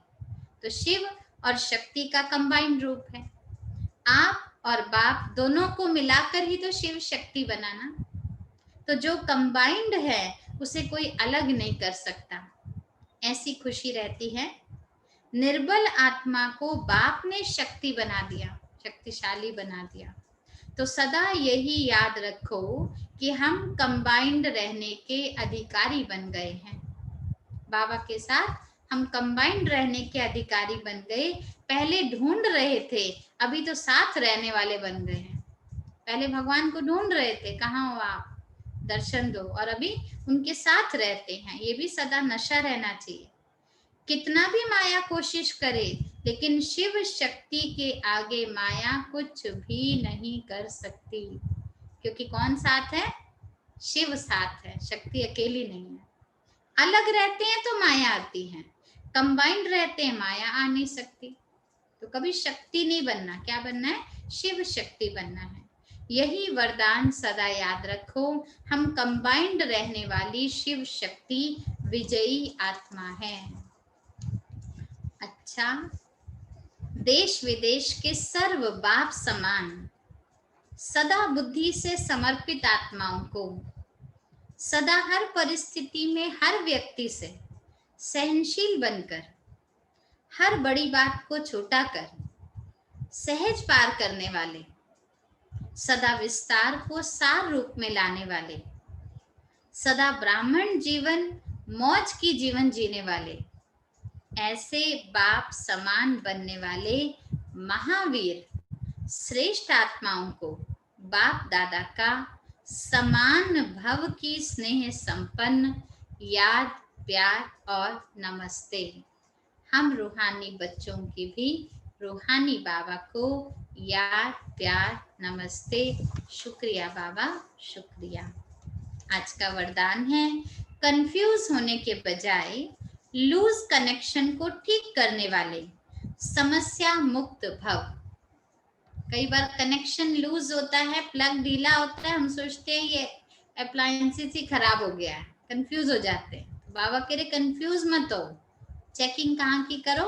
तो शिव और शक्ति का कंबाइंड रूप है। आप और बाप दोनों को मिलाकर ही तो शिव शक्ति बनाना। तो जो कंबाइंड है उसे कोई अलग नहीं कर सकता। ऐसी खुशी रहती है। निर्बल आत्मा को बाप ने शक्ति बना दिया, शक्तिशाली बना दिया। तो सदा यही याद रखो कि हम कंबाइंड रहने के अधिकारी बन गए हैं। बाबा के साथ हम कंबाइंड रहने के अधिकारी बन गए। पहले ढूंढ रहे थे, अभी तो साथ रहने वाले बन गए हैं। पहले भगवान को ढूंढ रहे थे, कहाँ हो आप, दर्शन दो, और अभी उनके साथ रहते हैं। ये भी सदा नशा रहना चाहिए। कितना भी माया कोशिश करे, लेकिन शिव शक्ति के आगे माया कुछ भी नहीं कर सकती, क्योंकि कौन साथ है? शिव साथ है, शक्ति अकेली नहीं है। अलग रहते हैं तो माया आती है, कंबाइंड रहते हैं माया आ नहीं सकती। तो कभी शक्ति नहीं बनना, क्या बनना है? शिव शक्ति बनना है। यही वरदान सदा याद रखो। हम कंबाइंड रहने वाली शिव शक्ति विजयी आत्मा है। अच्छा, देश विदेश के सर्व बाप समान सदा बुद्धि से समर्पित आत्माओं को सदा हर परिस्थिति में हर व्यक्ति से सहनशील बनकर, हर बड़ी बात को छोटा कर सहज पार करने वाले, सदा विस्तार को सार रूप में लाने वाले, सदा ब्राह्मण जीवन मौज की जीवन जीने वाले, ऐसे बाप समान बनने वाले महावीर श्रेष्ठ आत्माओं को बाप दादा का समान भव की स्नेह संपन्न याद, प्यार और नमस्ते। हम रूहानी बच्चों की भी रूहानी बाबा को याद, प्यार, नमस्ते। शुक्रिया बाबा, शुक्रिया। आज का वरदान है, कंफ्यूज होने के बजाय लूज कनेक्शन को ठीक करने वाले समस्या मुक्त भव। कई बार कनेक्शन लूज होता है, प्लग ढीला होता है, हम सोचते हैं ये अप्लायंसेस ही खराब हो गया है, कंफ्यूज हो जाते हैं। बाबा कह रहे कंफ्यूज मत हो, चेकिंग कहाँ की करो,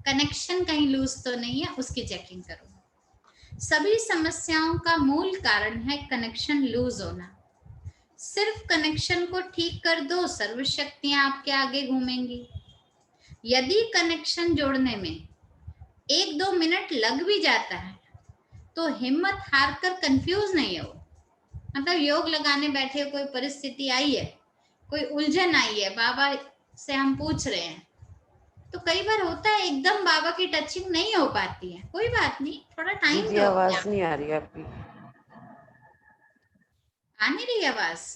कनेक्शन कहीं लूज तो नहीं है, उसकी चेकिंग करो। सभी समस्याओं का मूल कारण है कनेक्शन लूज होना। सिर्फ कनेक्शन को ठीक कर दो, सर्व शक्तियां आपके आगे घूमेंगी। यदि कनेक्शन जोड़ने में 1-2 मिनट लग भी जाता है तो हिम्मत हार कर कंफ्यूज नहीं हो। मतलब योग लगाने बैठे, कोई परिस्थिति आई है, कोई उलझन आई है, बाबा से हम पूछ रहे हैं, तो कई बार होता है एकदम बाबा की टचिंग नहीं हो पाती है, कोई बात नहीं, थोड़ा टाइम दो। आवाज नहीं आ रही आपकी। आ नहीं रही आवाज?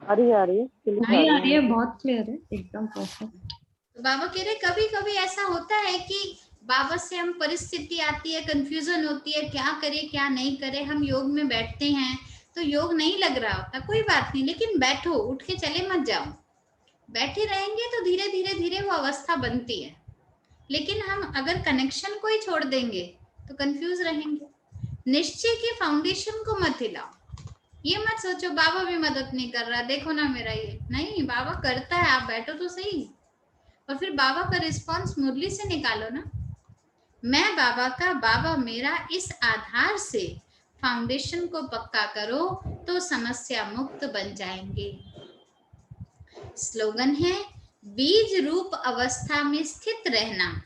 आ रही है, बहुत क्लियर है, एकदम परफेक्ट। तो बाबा कह रहे कभी कभी ऐसा होता है कि बाबा से हम परिस्थिति आती है, कंफ्यूजन होती है, क्या करें क्या नहीं करें। हम योग में बैठते हैं तो योग नहीं लग रहा होता, कोई बात नहीं, लेकिन बैठो, उठ के चले मत जाओ। बैठे रहेंगे तो धीरे धीरे धीरे वो अवस्था बनती है। लेकिन हम अगर कनेक्शन को ही छोड़ देंगे तो कंफ्यूज रहेंगे। निश्चय के फाउंडेशन को मत हिलाओ। ये मत सोचो बाबा भी मदद नहीं कर रहा, देखो ना मेरा ये, नहीं, बाबा करता है, आप बैठो तो सही। और फिर बाबा का रिस्पॉन्स मुरली से निकालो ना, मैं बाबा का, बाबा मेरा, इस आधार से फाउंडेशन को पक्का करो तो समस्या मुक्त बन जाएंगे। स्लोगन है, बीज रूप अवस्था में स्थित रहना,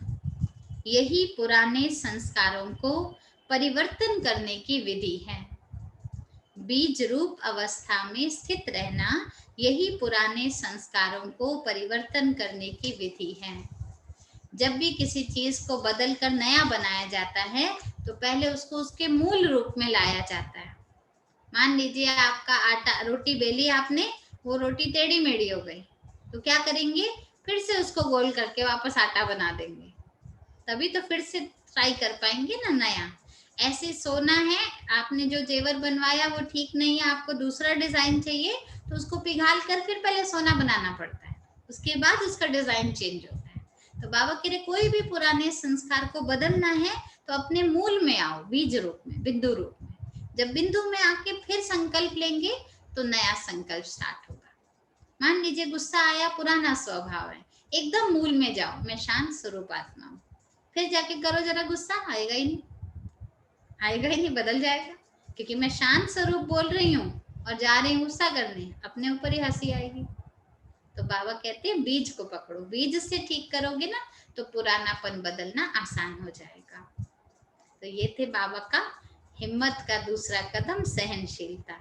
यही पुराने संस्कारों को परिवर्तन करने की विधि है। बीज रूप अवस्था में स्थित रहना, यही पुराने संस्कारों को परिवर्तन करने की विधि है। जब भी किसी चीज को बदल कर नया बनाया जाता है तो पहले उसको उसके मूल रूप में लाया जाता है। मान लीजिए आपका आटा, रोटी बेली आपने, वो रोटी टेढ़ी मेढ़ी हो गई, तो क्या करेंगे, फिर से उसको गोल करके वापस आटा बना देंगे, तभी तो फिर से ट्राई कर पाएंगे ना नया। ऐसे सोना है, आपने जो जेवर बनवाया वो ठीक नहीं है, आपको दूसरा डिजाइन चाहिए, तो उसको पिघाल कर फिर पहले सोना बनाना पड़ता है, उसके बाद उसका डिजाइन चेंज होता है। तो बाबा कह रहे कोई भी पुराने संस्कार को बदलना है तो अपने मूल में आओ, बीज रूप में, बिंदु रूप में। जब बिंदु में आके फिर संकल्प लेंगे तो नया संकल्प स्टार्ट होगा। मान लीजिए गुस्सा आया, पुराना स्वभाव है, एकदम मूल में जाओ, मैं शांत स्वरूप आत्मा हूँ, फिर जाके करो जरा, गुस्सा आएगा ही नहीं, आएगा ही नहीं, बदल जाएगा, क्योंकि मैं शांत स्वरूप बोल रही हूँ और जा रही हूँ गुस्सा करने, अपने ऊपर ही हंसी आएगी। तो बाबा कहते हैं बीज को पकड़ो, बीज से ठीक करोगे ना तो पुरानापन बदलना आसान हो जाएगा। तो ये थे बाबा का हिम्मत का दूसरा कदम, सहनशीलता।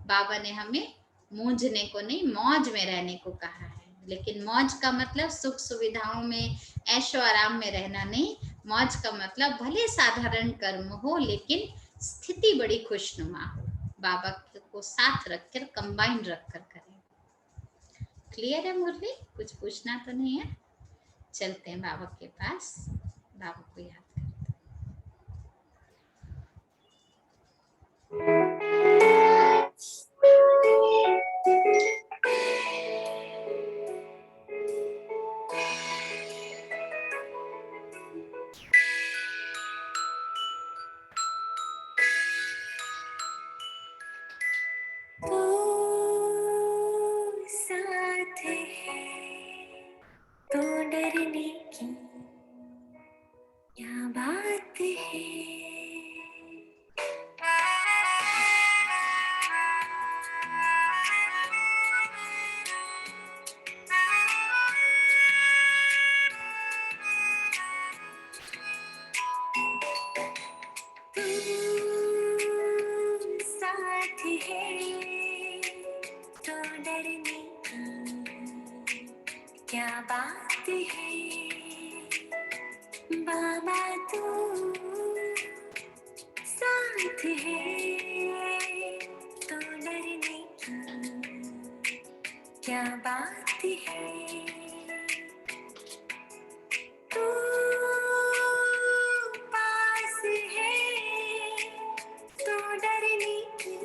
बाबा ने हमें मूंझने को नहीं, मौज में रहने को कहा है। लेकिन मौज का मतलब सुख सुविधाओं में, ऐशो आराम में रहना नहीं। मौज का मतलब भले साधारण कर्म हो लेकिन स्थिति बड़ी खुशनुमा हो, बाबा को साथ रखकर, कंबाइन रखकर करें। क्लियर है मुरली? कुछ पूछना तो नहीं है? चलते हैं बाबा के पास, बाबा को याद करते हैं। तो डरने की क्या बात है, तू साथ है तो डरने की क्या बात है, बाबा तू साथ है तो डरने की क्या बात है, तू पास है तो डरने की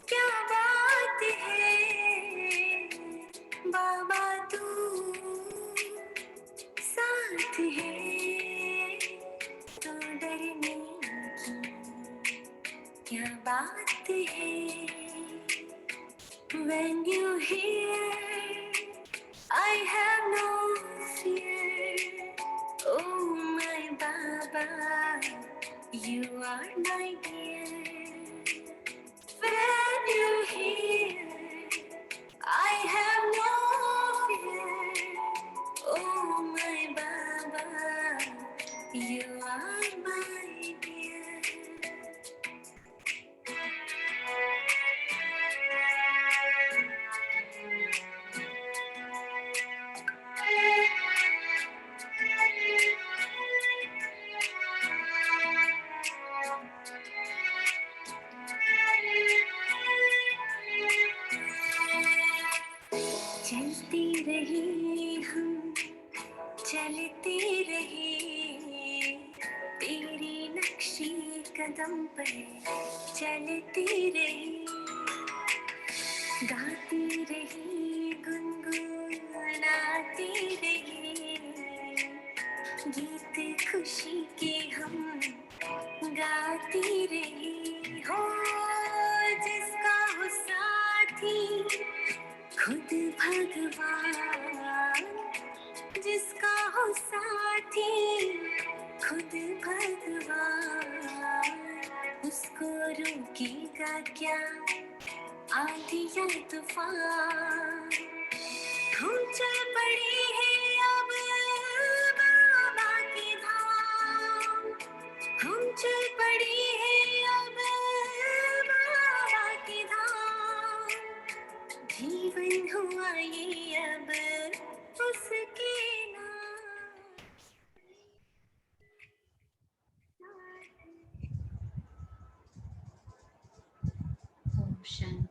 क्या बात है, बाबा तू साथ है तो डरने की क्या बात है। When you hear I have no fear, oh my Baba, you are my dear. When you hear I have no fear, oh my Baba, you are my dear. चलती रही हम, चलते रहे, तेरे नक्शे कदम पर चलते रहे, गाती रही, गुनगुनाती रही, रात खुशी की हम गाती रही हो, जिसका हो साथी खुद भगवान, जिसका हो साथी खुद भगवान, उसको रोकेगा क्या आंधी या तूफान। हम चल पड़े हैं अब बाबा की धाम, हम चल पड़े हैं अब बाबा की धाम, जीवन हुआ ये अब उसके नाम। ओम शांति।